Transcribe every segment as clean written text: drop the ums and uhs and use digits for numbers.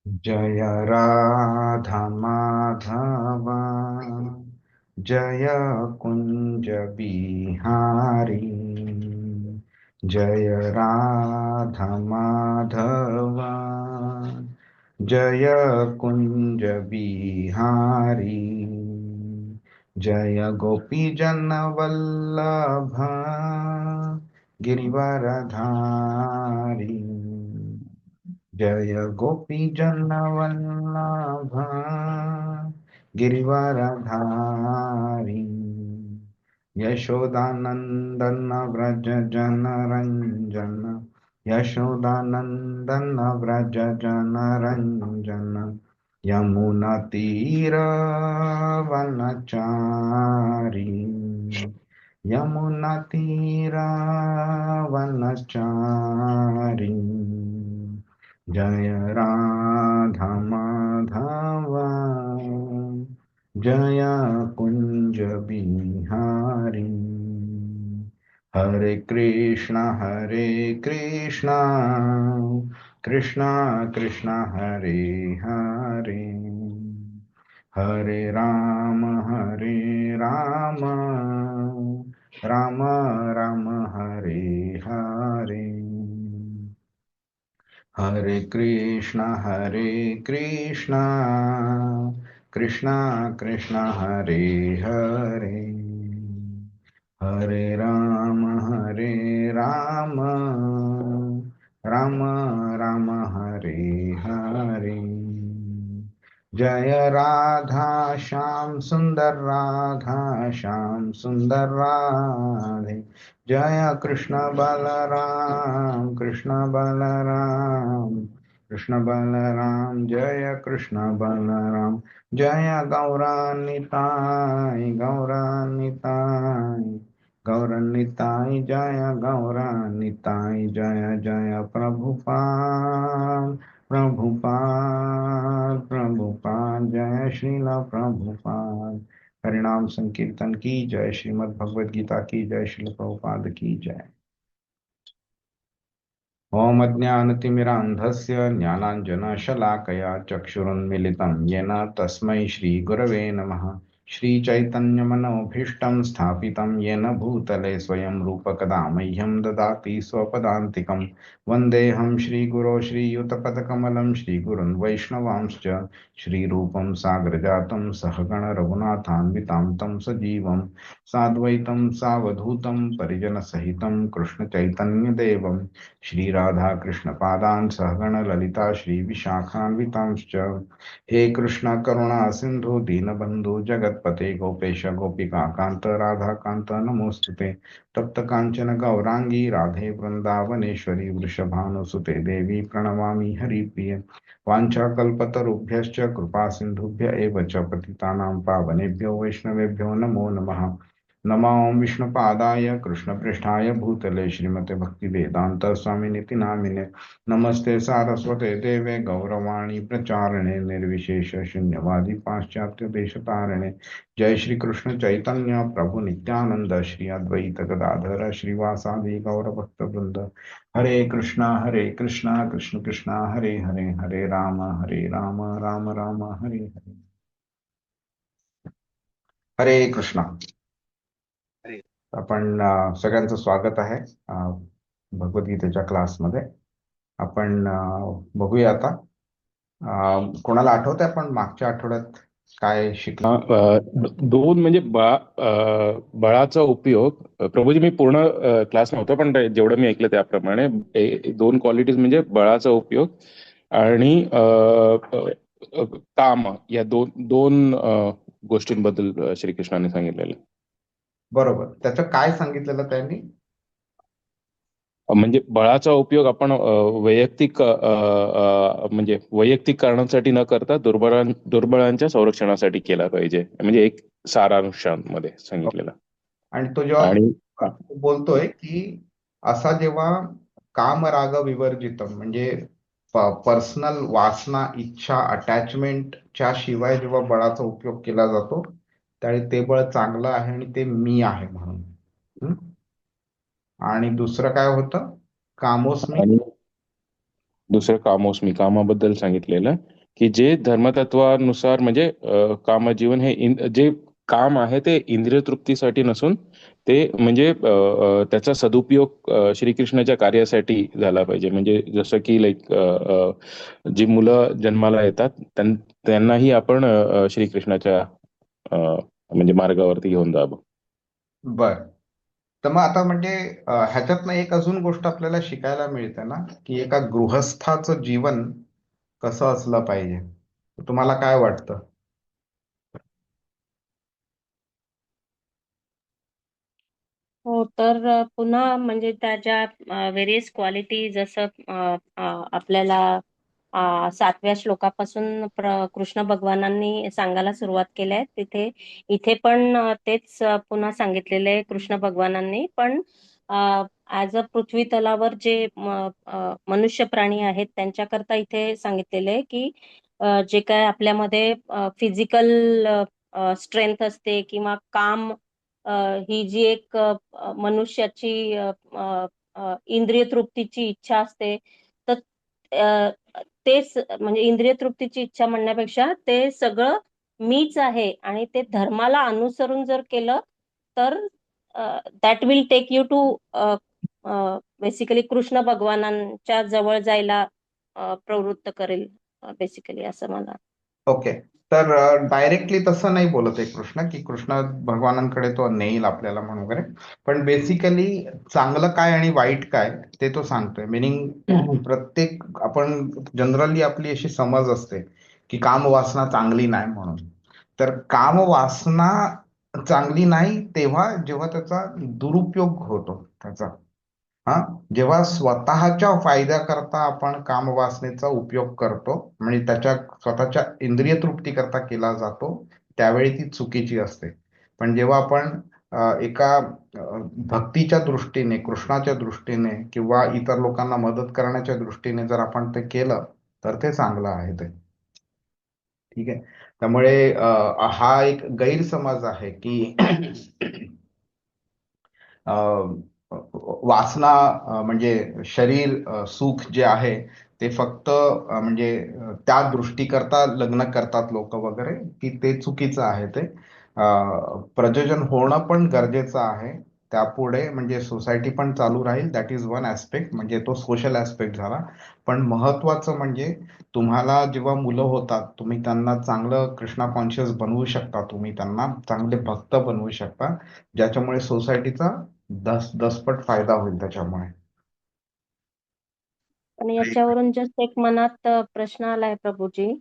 जय राधा माधव, जय कुंज बिहारी। जय राधा माधव, जय कुंज बिहारी। जय गोपी जन वल्लभ गिरिवरधारी। जय गोपी जन वल्लभ गिरिवरधारी। यशोदानंदन व्रज जन रंजन, यशोदानंदन व्रज जन रंजन। यमुना तीर वनचारी, यमुना तीर वनचारी। जय राधा माधव, जय कुंज बिहारी। हरे कृष्णा कृष्णा कृष्णा हरे हरे, हरे राम राम राम हरे हरे। हरे कृष्णा कृष्णा कृष्णा हरे हरे, हरे राम राम राम हरे हरे। जय राधा श्याम सुंदर, राधा श्याम सुंदर राधे। जय कृष्ण बलराम कृष्ण बलराम, जय कृष्ण बलराम। जय गौरानिताय गौरानिताय गौरनिताय, जय गौरानिताय। जय जय प्रभुपाद प्रभुपाद प्रभुपाद, जय श्रील प्रभुपाद। हरिनाम संकीर्तन की जय, श्रीमद् भगवद गीता की जय, श्रील प्रभुपाद की जय। ओम अज्ञानतिमिरान्धस्य ज्ञानाञ्जनशलाकया चक्षुरुन्मिलितं येन तस्मै श्रीगुरवे नमः। श्रीचैतन्यमनोभीष्टं स्थापितं येन भूतले स्वयं रूपकदा मह्यं ददाति स्वपदान्तिकं। वन्देऽहं श्रीगुरो श्रीयुतपदकमलं, श्रीगुरुन् वैष्णवांश्च श्रीरूपं साग्रजातं सहगण रघुनाथान्वितां तं सजीवं साद्वैतं सावधूतं परिजनसहितं कृष्णचैतन्यदेवं श्री राधा कृष्ण पादान सहगण ललिता श्री विशाखान्वितांश्च। हे कृष्ण करुणा सिंधु दीनबंधु जगतपते गोपेश गोपिका कांत राधा कांत नमोस्तुते। तप्त कांचन गौरांगी राधे वृंदावनेश्वरी वृषभानुसुते देवी प्रणमामि हरिप्रिय। वाञ्छाकल्पतरुभ्यश्च कृपा सिन्धुभ्य एव च पतितानां पावनेभ्यो वैष्णवेभ्यो नमो नमः। नमो विष्णुपादाय कृष्णपृष्ठाय भूतले श्रीमते भक्तिवेदांत स्वामिनिति नामिने। नमस्ते सारस्वते देवे गौरवाणी प्रचारिणे निर्विशेष शून्यवादी पाश्चात्य देशतारिणे। जय श्री कृष्ण चैतन्य प्रभु नित्यानंद श्री अद्वैत गदाधर श्रीवासादि गौरभक्त वृंद। हरे कृष्णा कृष्ण कृष्णा हरे हरे, हरे राम राम राम हरे हरे। हरे कृष्णा। अरे आपण सगळ्यांचं स्वागत आहे भगवद्गीतेच्या क्लासमध्ये। आपण बघूया आता कोणाला आठवतंय आपण मागच्या आठवड्यात काय शिकलो. दोन म्हणजे बळाचा उपयोग. प्रभूजी मी पूर्ण क्लास नव्हतो पण जेवढं मी ऐकलं त्याप्रमाणे दोन क्वालिटीज म्हणजे बळाचा उपयोग आणि काम, या दोन दोन गोष्टींबद्दल श्रीकृष्णाने सांगितलेलं. बरोबर, त्याचं काय सांगितलेलं त्यांनी? म्हणजे बळाचा उपयोग आपण वैयक्तिक म्हणजे वैयक्तिक कारणांसाठी न करता दुर्बळांच्या संरक्षणासाठी केला पाहिजे, म्हणजे एक सारांशामध्ये सांगितलेलं. आणि तो जेव्हा आणि बोलतोय की असा जेव्हा काम राग विवर्जित म्हणजे पर्सनल वासना इच्छा अटॅचमेंटच्या शिवाय जेव्हा बळाचा उपयोग केला जातो त्यावेळी ते बळ चांगलं आहे आणि ते मी आहे म्हणून. हं? आणि दुसरं काय होतं? कामोस्मी. आणि दुसरं कामोस्मी, कामाबद्दल सांगितलेलं की जे धर्मतत्वानुसार म्हणजे कामजीवन हे जे काम आहे ते इंद्रिय तृप्तीसाठी नसून ते म्हणजे त्याचा सदुपयोग श्रीकृष्णाच्या कार्यासाठी झाला पाहिजे. म्हणजे जसं की लाईक जी मुलं जन्माला येतात त्यांनाही आपण श्रीकृष्णाच्या म्हणजे मार्गावरती घेऊन जावं. बर. तर मग आता म्हणजे ह्याच्यातनं एक अजून गोष्ट आपल्याला शिकायला मिळते ना, की एका गृहस्थाचं जीवन कसं असलं पाहिजे. तुम्हाला काय वाटतं? हो तर पुन्हा म्हणजे त्याच्या व्हेरियस क्वालिटी जसं आपल्याला 7व्या श्लोकापासून कृष्ण भगवानांनी सांगायला सुरुवात केली आहे. इथे पण तेच पुन्हा सांगितलेलं आहे कृष्ण भगवानांनी. पण ऍज अ पृथ्वी तलावर जे मनुष्य प्राणी आहेत त्यांच्याकरता इथे सांगितलेलं आहे की जे काय आपल्यामध्ये फिजिकल स्ट्रेंथ असते किंवा काम ही जी एक मनुष्याची इंद्रिय तृप्तीची इच्छा असते, तर अ, तेच म्हणजे इंद्रिय तृप्तीची इच्छा म्हणण्यापेक्षा ते सगळं मीच आहे आणि ते धर्माला अनुसरून जर केलं तर that will take you to basically Krishna भगवानांच्या जवळ जायला प्रवृत्त करेल बेसिकली, असं मला. ओके. तर डायरेक्टली तसं नाही बोलत आहे कृष्ण, की कृष्ण भगवानांकडे तो नेईल आपल्याला म्हणून वगैरे. पण बेसिकली चांगलं काय आणि वाईट काय ते तो सांगतोय. मिनिंग प्रत्येक आपण जनरली आपली अशी समज असते की काम वासना चांगली नाही म्हणून. तर काम वासना चांगली नाही तेव्हा जेव्हा त्याचा दुरुपयोग होतो त्याचा. हा, जेव्हा स्वतःच्या फायद्याकरता आपण कामवासनेचा उपयोग करतो म्हणजे त्याच्या स्वतःच्या इंद्रिय तृप्ती करता केला जातो, त्यावेळी ती चुकीची असते. पण जेव्हा आपण एका भक्तीच्या दृष्टीने, कृष्णाच्या दृष्टीने किंवा इतर लोकांना मदत करण्याच्या दृष्टीने जर आपण ते केलं तर ते चांगलं आहे ते. ठीक आहे. त्यामुळे हा एक गैरसमज आहे की अ, वासना म्हणजे शरीर सुख जे आहे ते फक्त म्हणजे त्या दृष्टीकरता लग्न करतात लोक वगैरे, की ते चुकीचं आहे ते. प्रयोजन होणं पण गरजेचं आहे. त्यापुढे म्हणजे सोसायटी पण चालू राहील. दॅट इज वन ऍस्पेक्ट, म्हणजे तो सोशल ऍस्पेक्ट झाला. पण महत्वाचं म्हणजे तुम्हाला जेव्हा मुलं होतात तुम्ही त्यांना चांगलं कृष्णा कॉन्शियस बनवू शकता, तुम्ही त्यांना चांगले भक्त बनवू शकता, ज्याच्यामुळे सोसायटीचा दसपट फायदा होईल त्याच्यामुळे. पण याच्यावरून जस्ट एक मनात प्रश्न आलाय प्रभूजी,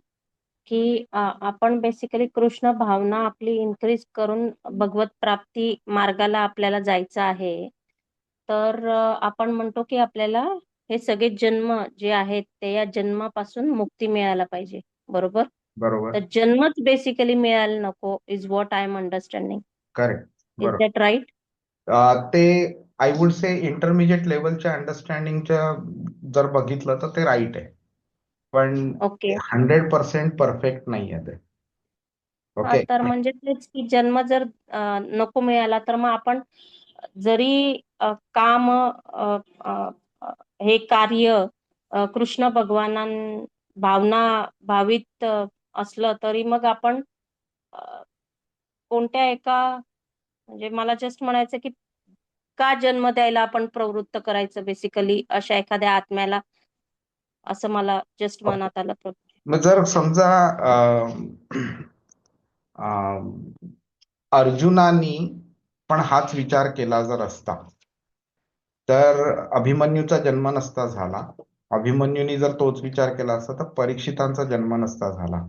की आपण बेसिकली कृष्ण भावना आपली इन्क्रीज करून भगवत प्राप्ती मार्गाला आपल्याला जायचं आहे. तर आपण म्हणतो की आपल्याला हे सगळे जन्म जे आहेत ते या जन्मापासून मुक्ती मिळायला पाहिजे, बरोबर? बरोबर. तर जन्मच बेसिकली मिळायला नको, is what I am understanding. Correct. Is बरोबर. That right? ते आय वुड से इंटरमिजिएट लेवलच्या अंडरस्टँडिंगच्या जर बघितलं तर ते राईट आहे. पण ओके. 100% परफेक्ट नाही आहे ते. हा, ओके. तर म्हणजे तेच की जन्म जर नको मिळाला तर मग आपण जरी काम हे कार्य कृष्ण भगवानां भावना भावित असलं तरी मग आपण कोणत्या एका म्हणजे मला जस्ट म्हणायचं की का जन्म द्यायला आपण प्रवृत्त करायचं बेसिकली अशा एखाद्या आत्म्याला, असं मला जस्ट मनात आलं. मग जर समजा अं, अर्जुनानी पण हाच विचार केला जर असता तर अभिमन्यूचा जन्म नसता झाला. अभिमन्यूनी जर तोच विचार केला असता तर परीक्षितांचा जन्म नसता झाला.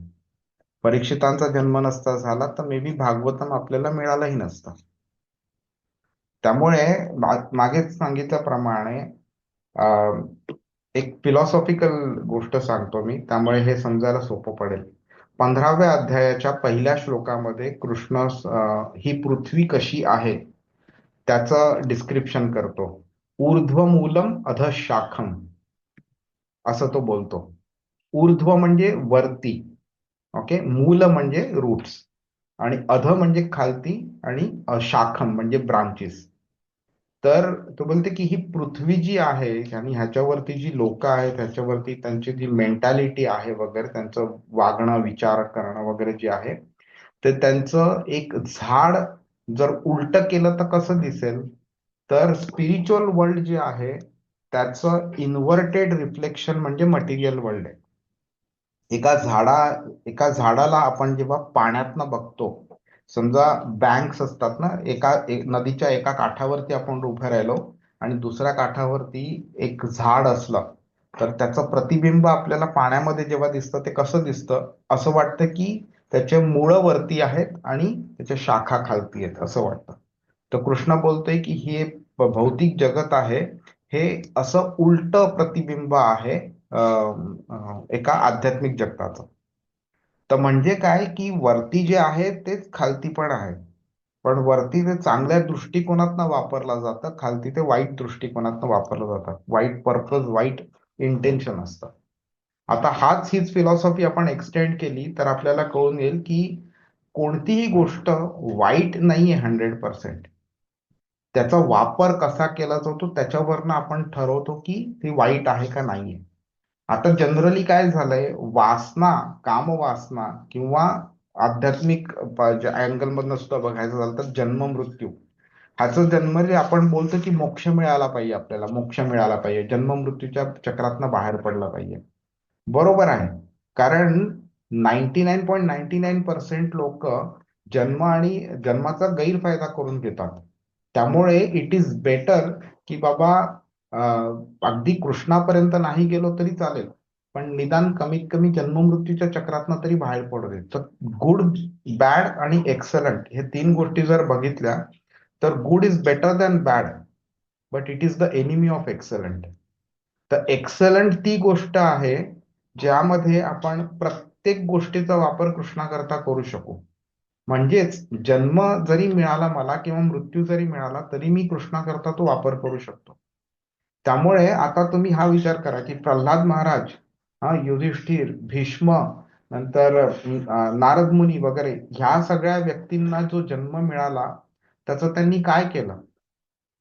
परीक्षितांचा जन्म नसता झाला तर मे बी भागवतम आपल्याला मिळालंही नसतं. त्यामुळे मागेच सांगितल्याप्रमाणे अं, एक फिलॉसॉफिकल गोष्ट सांगतो मी, त्यामुळे हे समजायला सोपं पडेल. 15व्या अध्यायाच्या पहिल्या श्लोकामध्ये कृष्ण ही पृथ्वी कशी आहे त्याचं डिस्क्रिप्शन करतो. ऊर्ध्वमूलम अधशाखम असं तो बोलतो. ऊर्ध्व म्हणजे वरती, ओके, मूल म्हणजे रूट्स, आणि अध म्हणजे खालती, आणि शाखम म्हणजे ब्रांचेस. तर तो बोलते की ही पृथ्वी जी आहे आणि ह्याच्यावरती जी लोक आहेत ह्याच्यावरती त्यांची जी मेंटॅलिटी आहे वगैरे त्यांचं वागणं विचार करणं वगैरे जे आहे ते त्यांचं एक झाड जर उलट केलं तर कसं दिसेल, तर स्पिरिच्युअल वर्ल्ड जे आहे त्याचं इन्व्हर्टेड रिफ्लेक्शन म्हणजे मटेरियल वर्ल्ड आहे. एका झाडा एका झाडाला आपण जेव्हा पाण्यातनं बघतो, समजा बँक्स असतात ना, नदीच्या एका काठावरती आपण उभे राहिलो आणि दुसऱ्या काठावरती एक झाड असलं तर त्याचं प्रतिबिंब आपल्याला पाण्यामध्ये जेव्हा दिसतं ते कसं दिसतं, असं वाटतं की त्याचे मुळं वरती आहेत आणि त्याच्या शाखा खालती आहेत असं वाटतं. तर कृष्ण बोलतोय की हे भौतिक जगत आहे, हे असं उलट प्रतिबिंब आहे एका आध्यात्मिक जगताचं. तर म्हणजे काय की वरती जे आहे तेच खालती पण आहे, पण वरती ते चांगल्या दृष्टिकोनातनं वापरलं जातं, खालती ते वाईट दृष्टिकोनातनं वापरलं जातं. वाईट पर्पज, वाईट इंटेन्शन असतं. आता हीच फिलॉसॉफी आपण एक्सटेंड केली तर आपल्याला कळून येईल की कोणतीही गोष्ट वाईट नाहीये 100%. त्याचा वापर कसा केला जातो त्याच्यावरनं आपण ठरवतो की ती वाईट आहे का नाहीये. आता जनरली काय झालंय, वासना, कामवासना किंवा आध्यात्मिक अँगल मधनं सुद्धा बघायचं झालं तर जन्म मृत्यू ह्याचं जन्म जे आपण बोलतो की मोक्ष मिळाला पाहिजे, आपल्याला मोक्ष मिळाला पाहिजे, जन्म मृत्यूच्या चक्रातनं बाहेर पडलं पाहिजे. बरोबर आहे, कारण 99.99% लोक जन्म आणि जन्माचा गैरफायदा करून घेतात. त्यामुळे इट इज बेटर की बाबा अगदी कृष्णापर्यंत नाही गेलो तरी चालेल, पण निदान कमीत कमी जन्ममृत्यूच्या चक्रातनं तरी बाहेर पडू दे. तर गुड, बॅड आणि एक्सलंट हे तीन गोष्टी जर बघितल्या तर good is better than bad, but it is the enemy of excellent. तर एक्सलंट ती गोष्ट आहे ज्यामध्ये आपण प्रत्येक गोष्टीचा वापर कृष्णाकरता करू शकू. म्हणजेच जन्म जरी मिळाला मला किंवा मृत्यू जरी मिळाला तरी मी कृष्णाकरता तो वापर करू शकतो. त्यामुळे आता तुम्ही हा विचार करा की प्रल्हाद महाराज, युधिष्ठिर, भीष्म, नंतर नारद मुनी वगैरे ह्या सगळ्या व्यक्तींना जो जन्म मिळाला त्याचं त्यांनी काय केलं?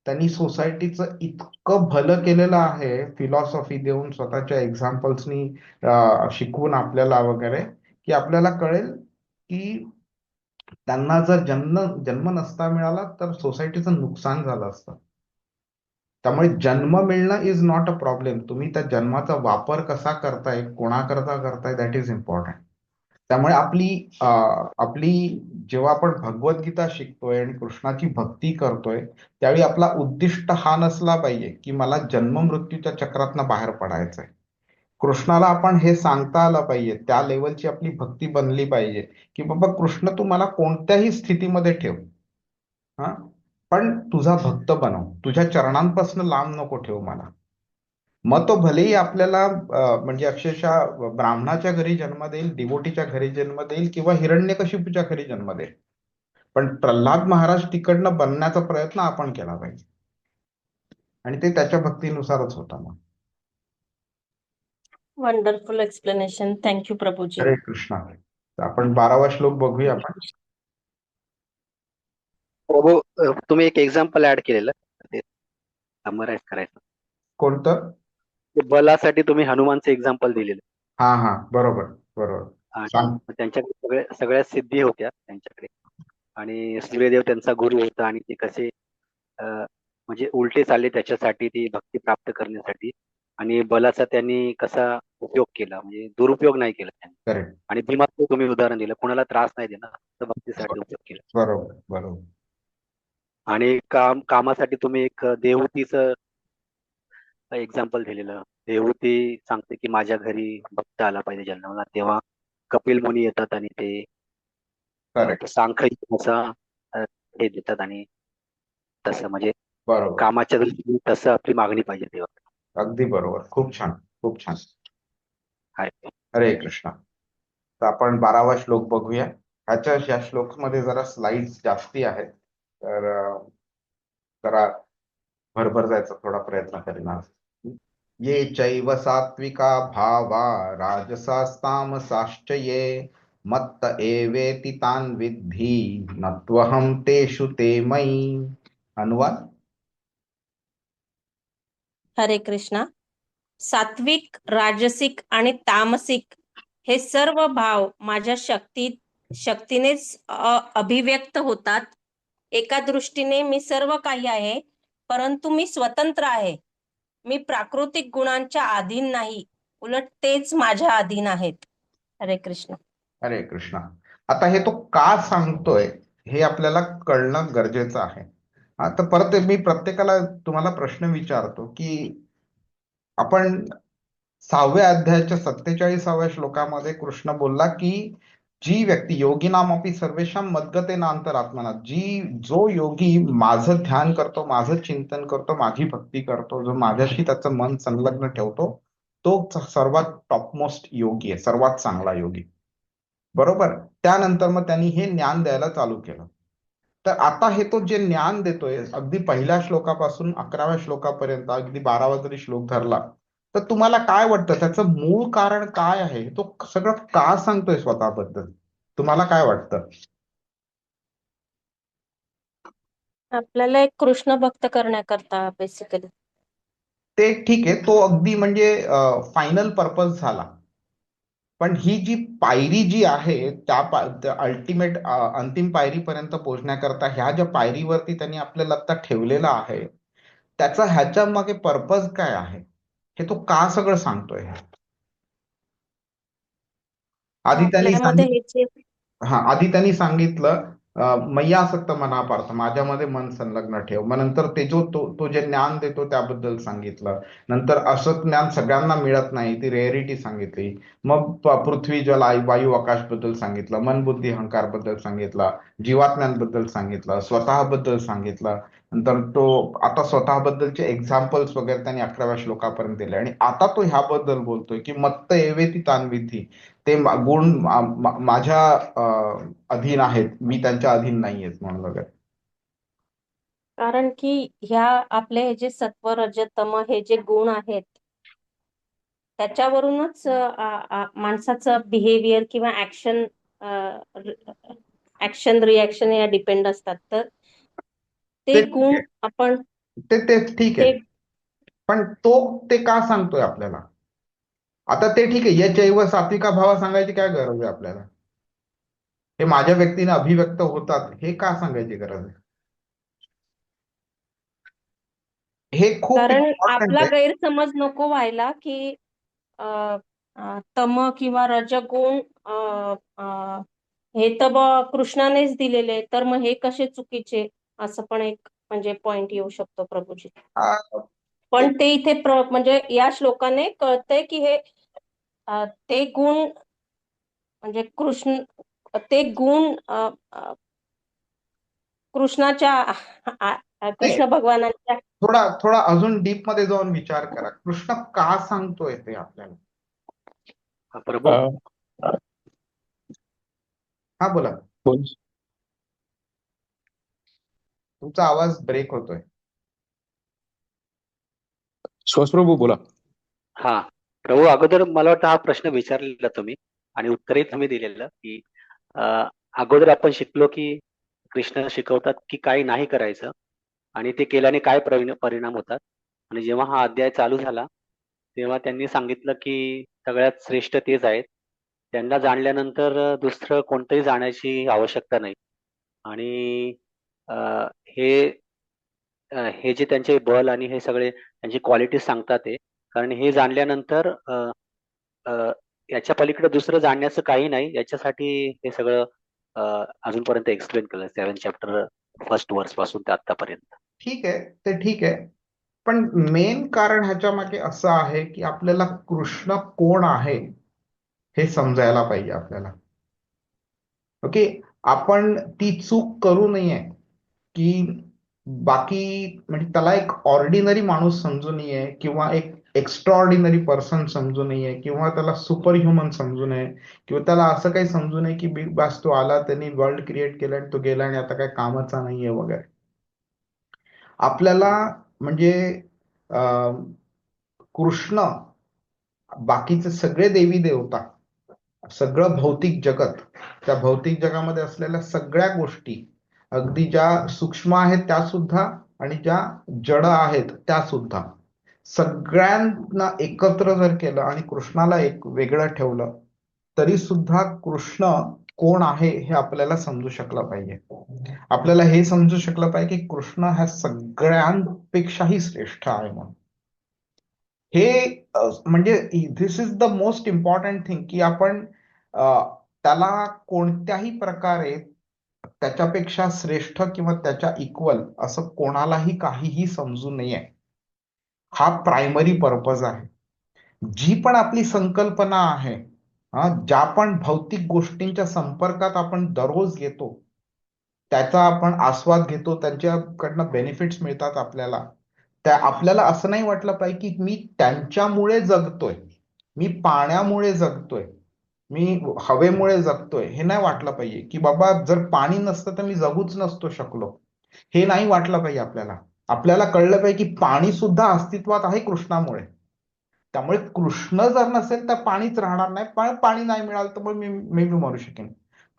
त्यांनी सोसायटीचं इतकं भलं केलेलं आहे फिलॉसॉफी देऊन, स्वतःच्या एक्झाम्पल्सनी शिकवून आपल्याला वगैरे, की आपल्याला कळेल की त्यांना जर जन्म जन्म नसता मिळाला तर सोसायटीचं नुकसान झालं असतं. त्यामुळे जन्म मिळणं इज नॉट अ प्रॉब्लेम, तुम्ही त्या जन्माचा वापर कसा करताय, कोणाकरता करताय, दॅट इज इम्पॉर्टंट. त्यामुळे आपली जेव्हा आपण भगवद्गीता शिकतोय आणि कृष्णाची भक्ती करतोय त्यावेळी आपला उद्दिष्ट हा नसला पाहिजे की मला जन्म मृत्यूच्या चक्रातनं बाहेर पडायचंय. कृष्णाला आपण हे सांगता आलं पाहिजे, त्या लेवलची आपली भक्ती बनली पाहिजे की बाबा कृष्ण तू मला कोणत्याही स्थितीमध्ये ठेव, हा, पण तुझा भक्त बनव, तुझ्या चरणांपासून लांब नको ठेव मला. मग तो भलेही आपल्याला म्हणजे अक्षरशः ब्राह्मणाच्या घरी जन्म देईल, डिवोटीच्या घरी जन्म देईल किंवा हिरण्यकशिपूच्या घरी जन्म देईल, पण प्रल्हाद महाराज तिकडनं बनण्याचा प्रयत्न आपण केला पाहिजे आणि ते त्याच्या भक्तीनुसारच होता. मग वंडरफुल एक्सप्लेनेशन. थँक्यू प्रभूजी. हरे कृष्णा. तर आपण 12वा श्लोक बघूया आपण. प्रभू, तुम्ही एक एक्झाम्पल ऍड केलेलं ते समराईज करायचं. कोणतं? ते बलासाठी तुम्ही हनुमानचं एक्झाम्पल दिलेलं हा हा, बरोबर बरोबर. आणि सांग. त्यांच्याकडे सगळ्या सिद्धी होत्या त्यांच्याकडे, आणि सूर्यदेव त्यांचा गुरु होता, आणि ते कसे म्हणजे उलटे चालले त्याच्यासाठी, ती भक्ती प्राप्त करण्यासाठी, आणि बलाचा त्यांनी कसा उपयोग केला, म्हणजे दुरुपयोग नाही केला त्यांनी. करेक्ट. आणि भीमाचं तुम्ही उदाहरण दिलं, कोणाला त्रास नाही देणार, फक्त भक्तीसाठी उपयोग केला. बरोबर बरोबर. आणि कामासाठी तुम्ही एक देवहूतीचं एक्झाम्पल दिलेलं. देवहूती सांगते की माझ्या घरी भक्त आला पाहिजे जन्माला, तेव्हा कपिल मुनी येतात आणि ते करेक्ट. सांख्यचा हे देतात, आणि तसं म्हणजे बरोबर. कामाच्या दृष्टीने तसं आपली मागणी पाहिजे तेव्हा. अगदी बरोबर. खूप छान खूप छान. आहे. हरे कृष्णा. तर आपण 12वा श्लोक बघूया. या श्लोक मध्ये जरा स्लाइड्स जास्ती आहेत, तर जरा भरभर जायचा थोडा प्रयत्न करेन आज. ये चैव सात्विका भावा राजसास्तामसाश्च ये मत्त एवेति तान् विद्धि न त्वहं तेषु ते मयि. अनुवाद. हरे कृष्णा. सात्विक, राजसिक आणि तामसिक हे सर्व भाव माझ्या शक्तीनेच अभिव्यक्त होतात. एका दृष्टीने मी सर्व काही आहे, परंतु मी स्वतंत्र आहे. मी प्राकृतिक गुणांच्या अधीन नाही, उलट तेच माझ्या अधीन आहेत. हरे कृष्ण. हरे कृष्णा. आता हे तो का सांगतोय हे आपल्याला कळणं गरजेचं आहे. आता परत मी प्रत्येकाला तुम्हाला प्रश्न विचारतो की आपण 6व्या अध्यायाच्या 47व्या श्लोकामध्ये कृष्ण बोलला की जी व्यक्ती योगिनामपि सर्वेषां मद्गतेन अंतरात्मना, जो योगी माझं ध्यान करतो, माझं चिंतन करतो, माझी भक्ती करतो, जो माझ्याशी त्याचं मन संलग्न ठेवतो, तो सर्वात टॉपमोस्ट योगी आहे, सर्वात चांगला योगी. बरोबर. त्यानंतर मग त्यांनी हे ज्ञान द्यायला चालू केलं. तर आता हे तो जे ज्ञान देतोय अगदी पहिल्या श्लोकापासून 11व्या श्लोकापर्यंत, अगदी 12वा जरी श्लोक धरला, तर तुम्हाला काय वाटतं त्याचं मूळ कारण काय आहे? तो सगळं का सांगतोय स्वतःबद्दल? तुम्हाला काय वाटतं? आपल्याला एक कृष्ण भक्त करण्याकरता बेसिकली. ते ठीक आहे, तो अगदी म्हणजे फायनल पर्पज झाला. पण ही जी पायरी जी आहे त्या अल्टिमेट अंतिम पायरीपर्यंत पोहोचण्याकरता ह्या ज्या पायरीवरती त्यांनी आपल्याला आता ठेवलेला आहे, त्याचा ह्याच्या मागे पर्पज काय आहे हे तो का सगळं सांगतोय? आधी त्यांनी आपल्यामध्ये हे जे आधी त्यांनी सांगितलं मैया आसक्त मना पार्थ, माझ्यामध्ये मन संलग्न ठेव. मग नंतर ते तो जे ज्ञान देतो त्याबद्दल सांगितलं. नंतर असं ज्ञान सगळ्यांना मिळत नाही, ती रेअरिटी सांगितली. मग पृथ्वी जल वायू आकाश बद्दल सांगितलं, मन बुद्धी अहंकार बद्दल सांगितलं, जीवात्म्यांबद्दल सांगितलं, स्वतःबद्दल सांगितलं. नंतर तो आता स्वतःबद्दलचे एक्झाम्पल्स वगैरे त्यांनी 11व्या श्लोकापर्यंत दिले. आणि आता तो ह्याबद्दल बोलतोय की मत्त एवेती तान्विती, ते गुण माझ्या अधीन आहेत, मी त्यांच्या अधीन नाहीयेत म्हणून वगैरे. कारण की ह्या आपले हे जे सत्व रजतम हे जे गुण आहेत त्याच्यावरूनच माणसाचं बिहेवियर किंवा ऍक्शन रिॲक्शन या डिपेंड असतात. तर ते गुण आपण ते ठीक आहे, पण ते का सांगतोय आपल्याला? आता ते ठीक आहे, यचैव सात्विका भावा सांगायची काय गरज आहे आपल्याला? हे माझ्या व्यक्तीने अभिव्यक्त होतात हे का सांगायची गरज आहे? हे खूप कारण इम्पॉर्टंट आपला आहे. गैरसमज नको व्हायला की तम किंवा रजगुण हे तर कृष्णानेच दिलेले, तर मग हे कसे चुकीचे, असं पण एक म्हणजे पॉइंट येऊ शकतो प्रभूजी. पण ते इथे म्हणजे या श्लोकाने कळतंय की हे ते गुण म्हणजे ते गुण कृष्ण भगवानांच्या थोडा अजून डीप मध्ये जाऊन विचार करा, कृष्ण का सांगतोय ते आपल्याला? प्रभू. हा बोला. तुमचा आवाज ब्रेक होतोय. प्रभू बोला. हा प्रभू, अगोदर मला वाटतं हा प्रश्न विचारलेला तुम्ही आणि उत्तरही तुम्ही दिलेलं की अगोदर आपण शिकलो की कृष्ण शिकवतात की काही नाही करायचं आणि ते केल्याने काय परिणाम होतात. आणि जेव्हा हा अध्याय चालू झाला तेव्हा त्यांनी सांगितलं की सगळ्यात श्रेष्ठ तेच आहेत, त्यांना जाणल्यानंतर दुसरं कोणतंही जाण्याची आवश्यकता नाही. आणि हे हे जे त्यांचे बल आणि हे सगळे त्यांची क्वालिटी सांगतात ते, कारण हे जाणल्यानंतर याच्या पलीकडे दुसरं जाणण्याचं काही नाही. याच्यासाठी हे सगळं अजूनपर्यंत एक्सप्लेन केलं 7 चॅप्टर 1st वर्स पासून ते आतापर्यंत. ठीक आहे, ते ठीक आहे, पण मेन कारण ह्याच्या मागे असं आहे की आपल्याला कृष्ण कोण आहे हे समजायला पाहिजे आपल्याला. ओके, आपण ती चूक करू नये की बाकी म्हणजे त्याला एक ऑर्डिनरी माणूस समजू नये किंवा एक एक्स्ट्राऑर्डिनरी पर्सन समजू नये किंवा त्याला सुपर ह्युमन समजू नये किंवा त्याला असं काही समजू नये की बिग बास तो आला, त्यांनी वर्ल्ड क्रिएट केलं आणि तो गेला आणि आता काही कामाचा नाहीये वगैरे. आपल्याला म्हणजे कृष्ण, बाकीचे सगळे देवी देवता, सगळं भौतिक जगत, त्या भौतिक जगामध्ये असलेल्या सगळ्या गोष्टी, अगदी ज्या सूक्ष्म आहेत त्या सुद्धा आणि ज्या जड आहेत त्या सुद्धा, सगळ्यांना एकत्र जर केलं आणि कृष्णाला एक वेगळं ठेवलं तरी सुद्धा कृष्ण कोण आहे हे आपल्याला समजू शकलं पाहिजे. आपल्याला हे समजू शकलं पाहिजे की कृष्ण ह्या सगळ्यांपेक्षाही श्रेष्ठ आहे म्हणून. हे म्हणजे this is the most important thing की आपण त्याला कोणत्याही प्रकारे त्याच्यापेक्षा श्रेष्ठ किंवा त्याच्या इक्वल असं कोणालाही काहीही समजू नये. हा प्रायमरी पर्पज आहे. जी पण आपली संकल्पना आहे, ज्या पण भौतिक गोष्टींच्या संपर्कात आपण दररोज येतो, त्याचा आपण आस्वाद घेतो, त्यांच्याकडनं बेनिफिट्स मिळतात आपल्याला, त्या आपल्याला असं नाही वाटलं पाहिजे की मी त्यांच्यामुळे जगतोय, मी पाण्यामुळे जगतोय, मी हवेमुळे जगतोय. हे नाही वाटलं पाहिजे की बाबा जर पाणी नसतं तर मी जगूच नसतो शकलो. हे नाही वाटलं पाहिजे आपल्याला. आपल्याला कळलं पाहिजे की पाणी सुद्धा अस्तित्वात आहे कृष्णामुळे. त्यामुळे कृष्ण जर नसेल तर पाणीच राहणार नाही. पण पाणी नाही मिळालं तर मग मी मरू शकेन.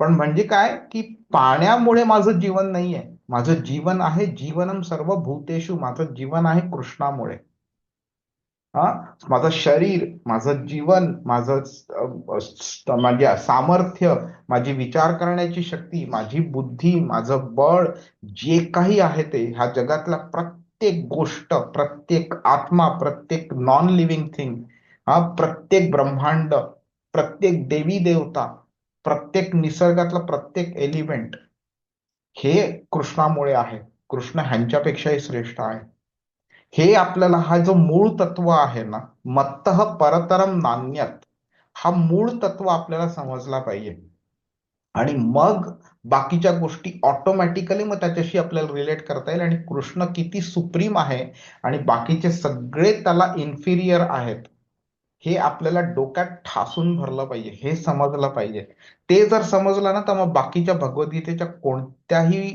पण म्हणजे काय की पाण्यामुळे माझं जीवन नाहीये. माझं जीवन आहे जीवनम सर्व भूतेषु. माझं जीवन आहे कृष्णामुळे. माझं शरीर, माझं जीवन, माझं म्हणजे सामर्थ्य, माझी विचार करण्याची शक्ती, माझी बुद्धी, माझं बळ, जे काही आहे ते ह्या जगातला प्रत्येक गोष्ट, प्रत्येक आत्मा, प्रत्येक नॉन लिव्हिंग थिंग, प्रत्येक ब्रह्मांड, प्रत्येक देवी देवता, प्रत्येक निसर्गातला प्रत्येक एलिमेंट हे कृष्णामुळे आहे. कृष्ण ह्यांच्यापेक्षाही श्रेष्ठ आहे. हे आपल्याला हा जो मूळ तत्व आहे ना, मत्तः परतरम नान्यत, हा मूळ तत्व आपल्याला समजला पाहिजे. आणि मग बाकीच्या गोष्टी ऑटोमॅटिकली मग त्याच्याशी आपल्याला रिलेट करता येईल. आणि कृष्ण किती सुप्रीम आहे आणि बाकीचे सगळे त्याला इन्फिरियर आहेत हे आपल्याला डोक्यात ठासून भरलं पाहिजे. हे समजलं पाहिजे. ते जर समजलं ना तर मग बाकीच्या भगवद्गीतेच्या कोणत्याही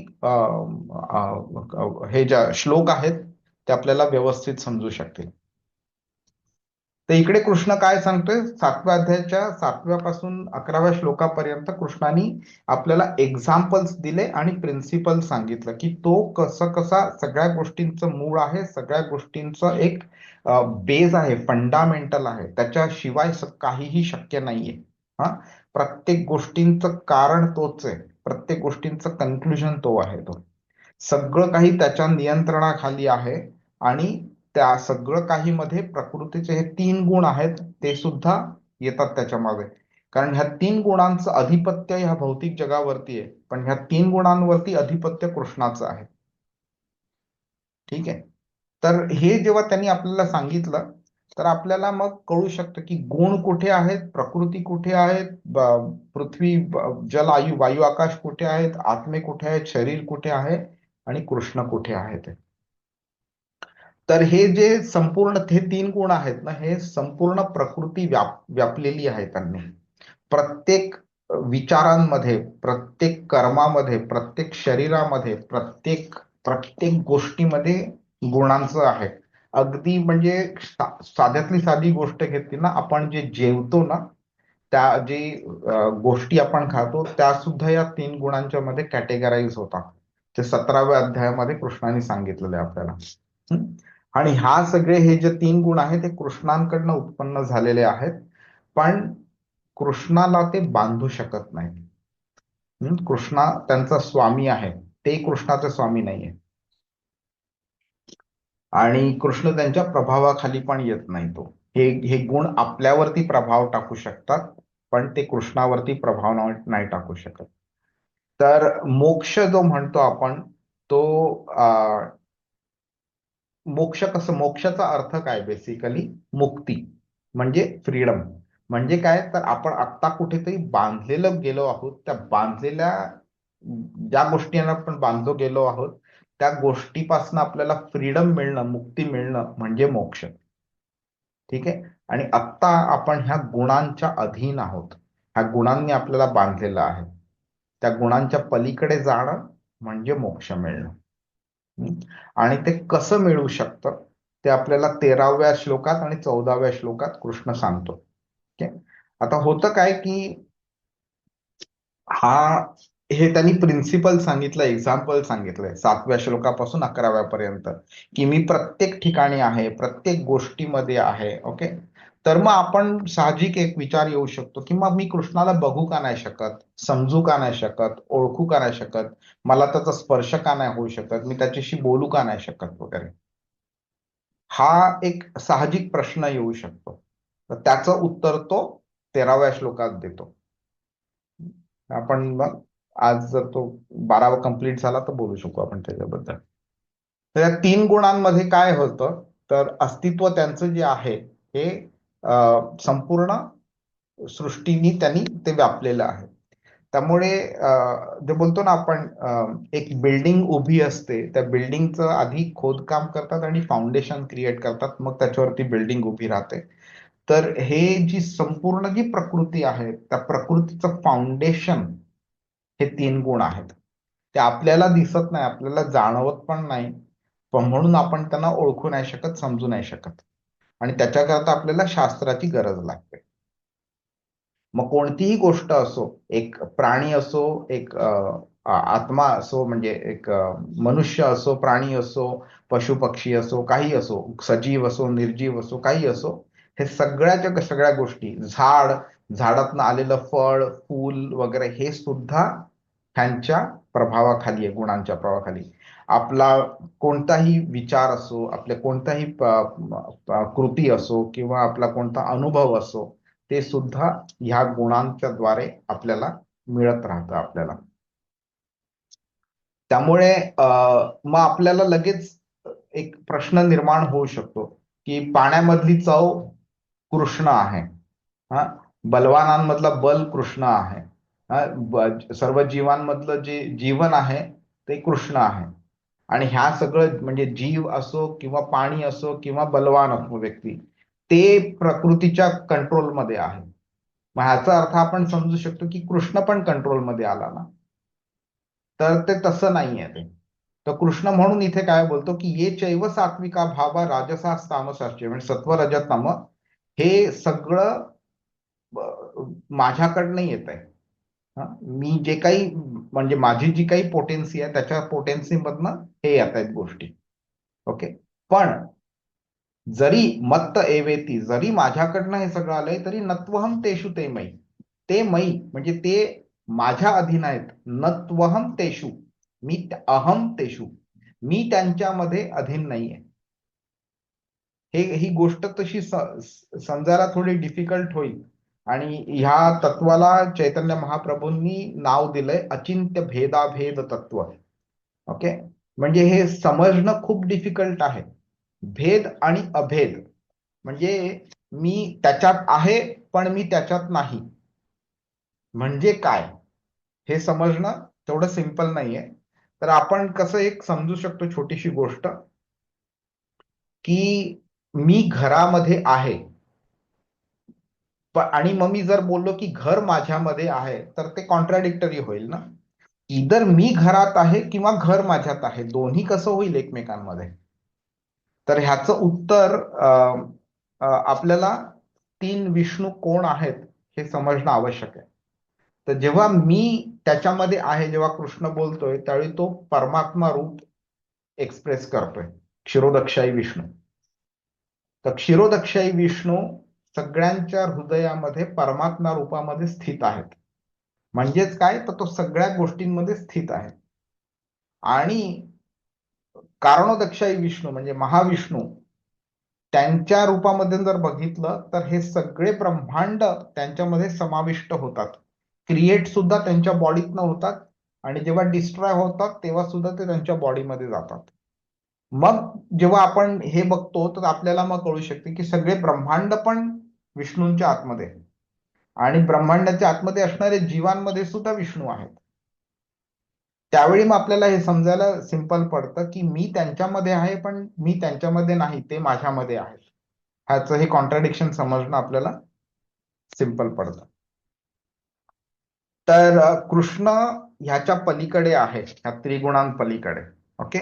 हे ज्या श्लोक आहेत ते आपल्याला व्यवस्थित समजू शकतील. तर इकडे कृष्ण काय सांगतोय, 7व्या अध्यायाच्या 7व्या पासून 11व्या श्लोकापर्यंत कृष्णाने आपल्याला एक्झाम्पल्स दिले आणि प्रिन्सिपल सांगितलं की तो कसं कसा सगळ्या गोष्टींचं मूळ आहे, सगळ्या गोष्टींचं एक बेस आहे, फंडामेंटल आहे, त्याच्याशिवाय काहीही शक्य नाहीये. प्रत्येक गोष्टींचं कारण तोच आहे, प्रत्येक गोष्टींचं कन्क्लुजन तो आहे. तो सगळं काही त्याच्या नियंत्रणाखाली आहे. आणि त्या सगळं काही मध्ये प्रकृतीचे हे 3 गुण आहेत ते सुद्धा येतात त्याच्यामध्ये. कारण ह्या 3 गुणांचं अधिपत्य ह्या भौतिक जगावरती आहे, पण ह्या 3 गुणांवरती अधिपत्य कृष्णाचं आहे. ठीक आहे. तर हे जेव्हा त्यांनी आपल्याला सांगितलं तर आपल्याला मग कळू शकतं की गुण कुठे आहेत, प्रकृती कुठे आहेत, पृथ्वी, जल, वायू आकाश कुठे आहेत, आत्मे कुठे आहेत, शरीर कुठे आहे आणि कृष्ण कुठे आहेत. तर हे जे संपूर्ण हे 3 गुण आहेत ना, हे संपूर्ण प्रकृती व्यापलेली आहे त्यांनी. प्रत्येक विचारांमध्ये, प्रत्येक कर्मामध्ये, प्रत्येक शरीरामध्ये, प्रत्येक प्रत्येक गोष्टीमध्ये गुणांचं आहे. अगदी म्हणजे साध्यातली साधी गोष्ट घेतली ना, आपण जे जेवतो ना, त्या जे गोष्टी आपण खातो त्या सुद्धा या 3 गुणांच्या मध्ये कॅटेगराईज होतात. ते 17व्या अध्यायामध्ये कृष्णाने सांगितलेले आपल्याला. आणि हा सगळे हे जे 3 गुण आहेत ते कृष्णांकडनं उत्पन्न झालेले आहेत. पण कृष्णाला ते बांधू शकत नाही. कृष्णा त्यांचा स्वामी आहे, ते कृष्णाचे स्वामी नाहीये. आणि कृष्ण त्यांच्या प्रभावाखाली पण येत नाही. तो हे गुण आपल्यावरती प्रभाव टाकू शकतात, पण ते कृष्णावरती प्रभाव नाही टाकू शकत. तर मोक्ष जो म्हणतो आपण तो मोक्ष कसं, मोक्षाचा अर्थ काय, बेसिकली मुक्ती म्हणजे फ्रीडम. म्हणजे काय, तर आपण आत्ता कुठेतरी बांधलेलं गेलो आहोत, त्या बांधलेल्या ज्या गोष्टींना आपण बांधलो गेलो आहोत त्या गोष्टीपासून आपल्याला फ्रीडम मिळणं, मुक्ती मिळणं म्हणजे मोक्ष. ठीक आहे. आणि आत्ता आपण ह्या गुणांच्या अधीन आहोत, ह्या गुणांनी आपल्याला बांधलेलं आहे. त्या गुणांच्या पलीकडे जाणं म्हणजे मोक्ष मिळणं. आणि ते कसं मिळू शकतं ते आपल्याला 13व्या श्लोकात आणि 14व्या श्लोकात कृष्ण सांगतो. आता होतं काय की हा हे त्यांनी प्रिन्सिपल सांगितलं, एक्झाम्पल सांगितलंय 7व्या श्लोकापासून 11व्या पर्यंत, की मी प्रत्येक ठिकाणी आहे, प्रत्येक गोष्टीमध्ये आहे. ओके, तर मग आपण साहजिक एक विचार येऊ शकतो की मग मी कृष्णाला बघू का नाही शकत, समजू का नाही शकत, ओळखू का नाही शकत, मला त्याचा स्पर्श का नाही होऊ शकत, मी त्याच्याशी बोलू का नाही शकत वगैरे. हा एक साहजिक प्रश्न येऊ शकतो. तर त्याचं उत्तर तो 13व्या श्लोकात देतो. आपण मग आज जर तो 12वा कंप्लीट झाला तर बोलू शकू आपण त्याच्याबद्दल. तर या 3 गुणांमध्ये काय होतं, तर अस्तित्व त्यांचं जे आहे हे संपूर्ण सृष्टीनी त्यांनी ते व्यापलेलं आहे. त्यामुळे जे बोलतो ना आपण, एक बिल्डिंग उभी असते, त्या बिल्डिंगचं आधी खोदकाम करतात आणि फाउंडेशन क्रिएट करतात, मग त्याच्यावरती बिल्डिंग उभी राहते. तर हे जी संपूर्ण जी प्रकृती आहे, त्या प्रकृतीचं फाउंडेशन हे 3 गुण आहेत. ते आपल्याला दिसत नाही, आपल्याला जाणवत पण नाही, पण म्हणून आपण त्यांना ओळखू नाही शकत, समजू नाही शकत, आणि त्याच्याकरता आपल्याला शास्त्राची गरज लागते. मग कोणतीही गोष्ट असो, एक प्राणी असो, एक आत्मा असो, म्हणजे एक मनुष्य असो, प्राणी असो, पशु पक्षी असो, काही असो, सजीव असो, निर्जीव असो, काही असो, हे सगळ्याच्या सगळ्या गोष्टी, झाडातनं आलेलं फळ, फूल वगैरे, हे सुद्धा ह्यांच्या प्रभावाखाली आहे, गुणांच्या प्रभावाखाली. आपला कोणताही विचार असो, आपले कोणताही कृती असो, किंवा आपला कोणता अनुभव असो, ते सुद्धा ह्या गुणांच्या द्वारे आपल्याला मिळत राहतं आपल्याला. त्यामुळे मग आपल्याला लगेच एक प्रश्न निर्माण होऊ शकतो की पाण्यामधली चव कृष्ण आहे, हा, बलवानांमधला बल कृष्ण आहे, सर्व जीवांमधलं जे जीवन आहे ते कृष्ण आहे, आणि ह्या सगळं म्हणजे जीव असो किंवा पाणी असो किंवा बलवान असो व्यक्ती, ते प्रकृतीच्या कंट्रोलमध्ये आहे. मग ह्याचा अर्थ आपण समजू शकतो की कृष्ण पण कंट्रोलमध्ये आला ना. तर ते तसं नाहीये ते. तर कृष्ण म्हणून इथे काय बोलतो की ये चैव सात्विका भावा राजसा तामसाचे, म्हणजे सत्व रजत तम, हे सगळं माझ्याकडनं येत आहे. मी जे काही, म्हणजे माझी जी काही पोटेन्सी आहे त्याच्या पोटेन्सी मधनं हे येत आहेत गोष्टी. ओके, पण जरी मत्त एवेती, जरी माझ्याकडनं हे सगळं आलंय, तरी नत्वहम तेषु ते मयी, ते मयी म्हणजे ते माझ्या अधीन आहेत. नत्वहम तेषु, अहम तेषु, मी त्यांच्यामध्ये अधीन नाहीये. ही गोष्ट तशी समजायला थोडी डिफिकल्ट होईल, आणि ह्या तत्वाला चैतन्य महाप्रभूंनी नाव दिलंय अचिंत्य भेदाभेद तत्व. ओके, म्हणजे हे समजणं खूप डिफिकल्ट आहे. भेद आणि अभेद म्हणजे मी त्याच्यात आहे पण मी त्याच्यात नाही, म्हणजे काय, हे समजणं तेवढं सिंपल नाहीये. तर आपण कसं एक समजू शकतो छोटीशी गोष्ट, की मी घरामध्ये आहे, आणि मग मी जर बोललो की घर माझ्यामध्ये आहे, तर ते कॉन्ट्राडिक्टरी होईल ना. इधर मी घरात आहे किंवा घर माझ्यात आहे, दोन्ही कसं होईल एकमेकांमध्ये. तर ह्याचं उत्तर आपल्याला 3 विष्णू कोण आहेत हे समजणं आवश्यक आहे. तर जेव्हा मी त्याच्यामध्ये आहे, जेव्हा कृष्ण बोलतोय, त्यावेळी तो परमात्मा रूप एक्सप्रेस करतोय, क्षीरोदक्षाई विष्णू. तर क्षीरोदक्षाई विष्णू सगळ्यांच्या हृदयामध्ये परमात्मा रूपामध्ये स्थित आहेत. म्हणजेच काय, तर तो सगळ्या गोष्टींमध्ये स्थित आहे. आणि कारणोदक्षाई विष्णू म्हणजे महाविष्णू, त्यांच्या रूपामध्ये जर बघितलं तर हे सगळे ब्रह्मांड त्यांच्यामध्ये समाविष्ट होतात. क्रिएट सुद्धा त्यांच्या बॉडीतनं होतात, आणि जेव्हा डिस्ट्रॉय होतात तेव्हा सुद्धा ते त्यांच्या बॉडीमध्ये जातात. मग जेव्हा आपण हे बघतो तर आपल्याला मग कळू शकते की सगळे ब्रह्मांड पण विष्णूंच्या आतमध्ये, आणि ब्रह्मांडाच्या आतमध्ये असणाऱ्या जीवांमध्ये सुद्धा विष्णू आहेत. त्यावेळी मग आपल्याला हे समजायला सिंपल पडतं की मी त्यांच्यामध्ये आहे पण मी त्यांच्यामध्ये नाही, ते माझ्यामध्ये आहे. ह्याचं हे कॉन्ट्राडिक्शन समजणं आपल्याला सिंपल पडतं. तर कृष्ण ह्याच्या पलीकडे आहे, ह्या त्रिगुणांपलीकडे. ओके,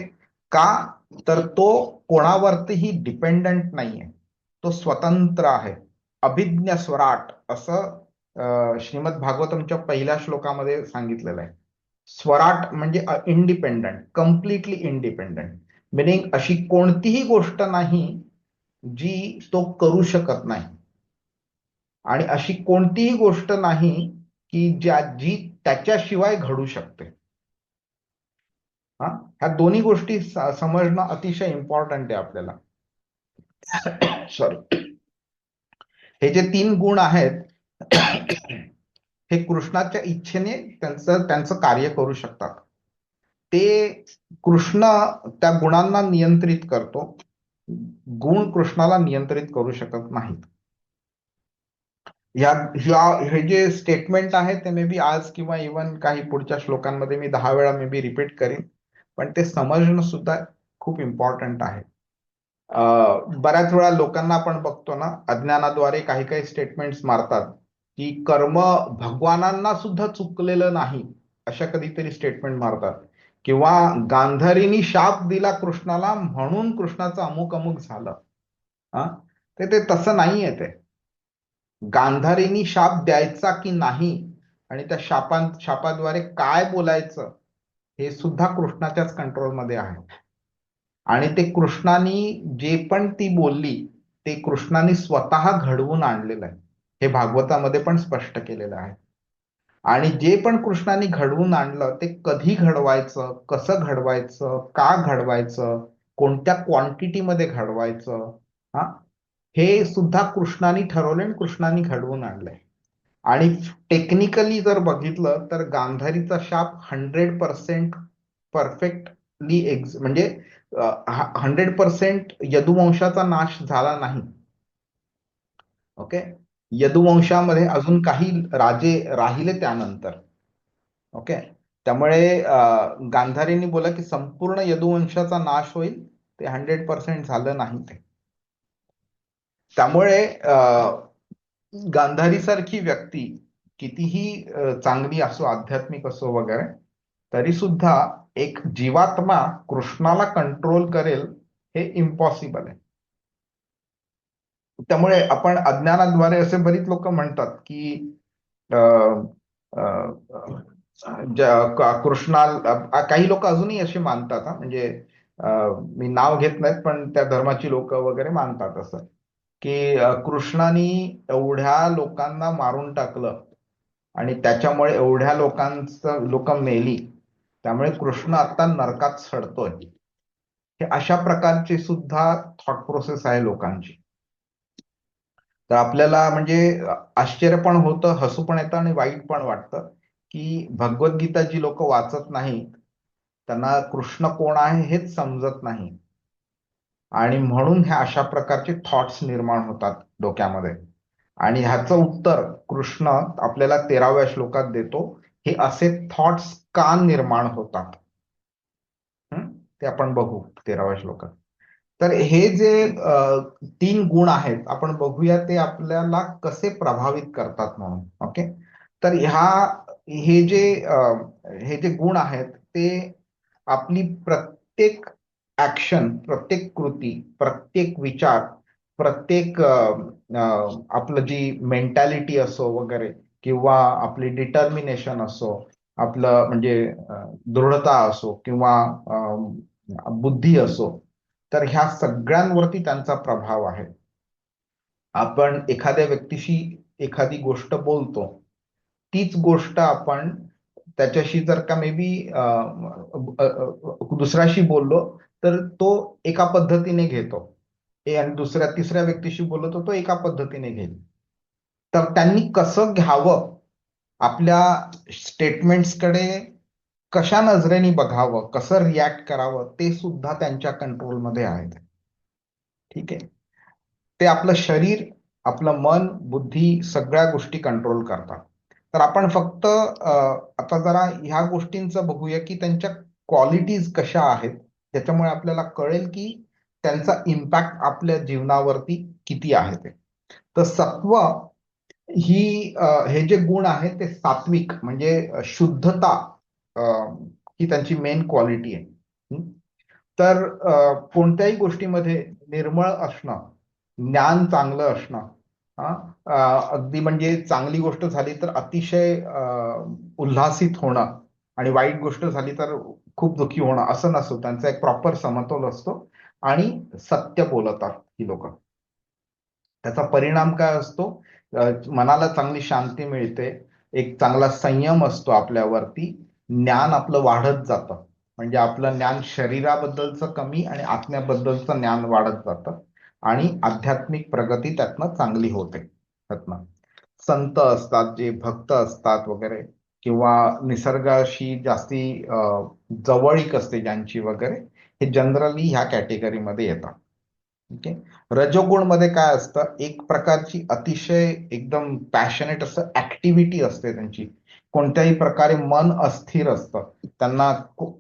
का, तर तो कोणावरतीही डिपेंडंट नाहीये, तो स्वतंत्र आहे, अभिज्ञ स्वराट, असं श्रीमद भागवतमच्या पहिल्या श्लोकामध्ये सांगितलेलं आहे. स्वराट म्हणजे इंडिपेंडंट, कम्प्लिटली इंडिपेंडंट. मिनिंग अशी कोणतीही गोष्ट नाही जी तो करू शकत नाही, आणि अशी कोणतीही गोष्ट नाही की जी त्याच्याशिवाय घडू शकते. हा, ह्या दोन्ही गोष्टी समजणं अतिशय इम्पॉर्टंट आहे आपल्याला. सॉरी. हे जे 3 गुण आहेत हे कृष्णाच्या इच्छेने त्यांचं त्यांचं कार्य करू शकतात. ते कृष्ण त्या गुणांना नियंत्रित करतो, गुण कृष्णाला नियंत्रित करू शकत नाहीत. हे जे स्टेटमेंट आहे ते मे बी आज किंवा इव्हन काही पुढच्या श्लोकांमध्ये मी 10 वेळा मे बी रिपीट करीन, पण ते समजणं सुद्धा खूप इम्पॉर्टंट आहे. बऱ्याच वेळा लोकांना आपण बघतो ना, अज्ञानाद्वारे काही काही स्टेटमेंट्स मारतात की कर्म भगवानांना सुद्धा चुकलेलं नाही, अशा कधीतरी स्टेटमेंट मारतात, किंवा गांधारीनी शाप दिला कृष्णाला म्हणून कृष्णाचं अमुक अमुक झालं. ते तसं नाहीये. ते गांधारीनी शाप द्यायचा की नाही आणि त्या शापाद्वारे काय बोलायचं हे सुद्धा कृष्णाच्याच कंट्रोलमध्ये आहे. आणि ते कृष्णानी जे पण ती बोलली ते कृष्णाने स्वतः घडवून आणलेलं आहे, हे भागवतामध्ये पण स्पष्ट केलेलं आहे. आणि जे पण कृष्णाने घडवून आणलं ते कधी घडवायचं, कसं घडवायचं, का घडवायचं, कोणत्या क्वांटिटीमध्ये घडवायचं, हा, हे सुद्धा कृष्णाने ठरवलं आणि कृष्णाने घडवून आणलंय. आणि टेक्निकली जर बघितलं तर गांधारीचा शाप 100% परफेक्टली म्हणजे 100% यदुवंशाचा नाश झाला नाही. ओके, यदुवंशामध्ये अजून काही राजे राहिले त्यानंतर. ओके, त्यामुळे गांधारींनी बोला की संपूर्ण यदुवंशाचा नाश होईल, ते 100% झालं नाही. ते त्यामुळे गांधारी सारखी व्यक्ती कितीही चांगली असो, आध्यात्मिक असो वगैरे, तरी सुद्धा एक जीवात्मा कृष्णाला कंट्रोल करेल हे इम्पॉसिबल आहे. त्यामुळे आपण अज्ञानाद्वारे असे बरीच लोक म्हणतात की कृष्णाला, काही लोक अजूनही असे मानतात, म्हणजे मी नाव घेत नाहीत पण त्या धर्माची लोक वगैरे मानतात असं की कृष्णाने एवढ्या लोकांना मारून टाकलं आणि त्याच्यामुळे एवढ्या लोक मेली, त्यामुळे कृष्ण आता नरकात सडतोय. हे अशा प्रकारची सुद्धा थॉट प्रोसेस आहे लोकांची. तर आपल्याला म्हणजे आश्चर्य पण होतं, हसू पण येतं आणि वाईट पण वाटतं की भगवद्गीता जी लोक वाचत नाहीत त्यांना कृष्ण कोण आहे हेच समजत नाही, आणि म्हणून ह्या अशा प्रकारचे थॉट्स निर्माण होतात डोक्यामध्ये. आणि ह्याचं उत्तर कृष्ण आपल्याला 13व्या श्लोकात देतो, हे असे थॉट्स का निर्माण होतात ते आपण बघू 13व्या श्लोकात. तर हे जे 3 गुण आहेत आपण बघूया ते आपल्याला कसे प्रभावित करतात म्हणून. ओके, तर हे जे गुण आहेत ते आपली प्रत्येक ऍक्शन, प्रत्येक कृती, प्रत्येक विचार, प्रत्येक आपलं जी मेंटॅलिटी असो वगैरे, किंवा आपली डिटर्मिनेशन असो, आपलं म्हणजे दृढता असो, किंवा बुद्धी असो, तर ह्या सगळ्यांवरती त्यांचा प्रभाव आहे. आपण एखाद्या व्यक्तीशी एखादी गोष्ट बोलतो, तीच गोष्ट आपण त्याच्याशी जर का मे बी दुसऱ्याशी बोललो तर तो एका पद्धतीने घेतो, आणि तिसऱ्या व्यक्तीशी बोललो तर तो एका पद्धतीने घेईल. तर त्यांनी कसं घ्यावं, आपल्या स्टेटमेंट्सकडे कशा नजरेने बघावं, कसं रिॲक्ट करावं, ते सुद्धा त्यांच्या कंट्रोलमध्ये आहे. ठीक आहे, ते आपलं शरीर, आपलं मन, बुद्धी सगळ्या गोष्टी कंट्रोल करतात. तर आपण फक्त आता जरा ह्या गोष्टींचं बघूया की त्यांच्या क्वालिटीज कशा आहेत, त्याच्यामुळे आपल्याला कळेल की त्यांचा इम्पॅक्ट आपल्या जीवनावरती किती आहे ते. तर सत्व हे जे गुण आहेत ते सात्विक म्हणजे शुद्धता ही त्यांची मेन क्वालिटी आहे. तर कोणत्याही गोष्टीमध्ये निर्मळ असणं, ज्ञान चांगलं असणं, अगदी म्हणजे चांगली गोष्ट झाली तर अतिशय उल्हासित होणं, आणि वाईट गोष्ट झाली तर खूप दुःखी होणं असं नसतं. त्यांचा एक प्रॉपर समतोल असतो आणि सत्य बोलतात ही लोक. त्याचा परिणाम काय असतो? मनाला चांगली शांती मिळते, एक चांगला संयम असतो आपल्यावरती, ज्ञान आपलं वाढत जातं. म्हणजे आपलं ज्ञान शरीराबद्दलचं कमी आणि आत्म्याबद्दलचं ज्ञान वाढत जातं आणि आध्यात्मिक प्रगती त्यातनं चांगली होते. त्यातनं संत असतात, जे भक्त असतात वगैरे, किंवा निसर्गाशी जास्ती जवळीक असते ज्यांची वगैरे, हे जनरली ह्या कॅटेगरीमध्ये येतात. ओके. रजोगुण मध्ये काय असतं? एक प्रकारची अतिशय एकदम पॅशनेट असं ऍक्टिव्हिटी असते त्यांची. कोणत्याही प्रकारे मन अस्थिर असतं त्यांना.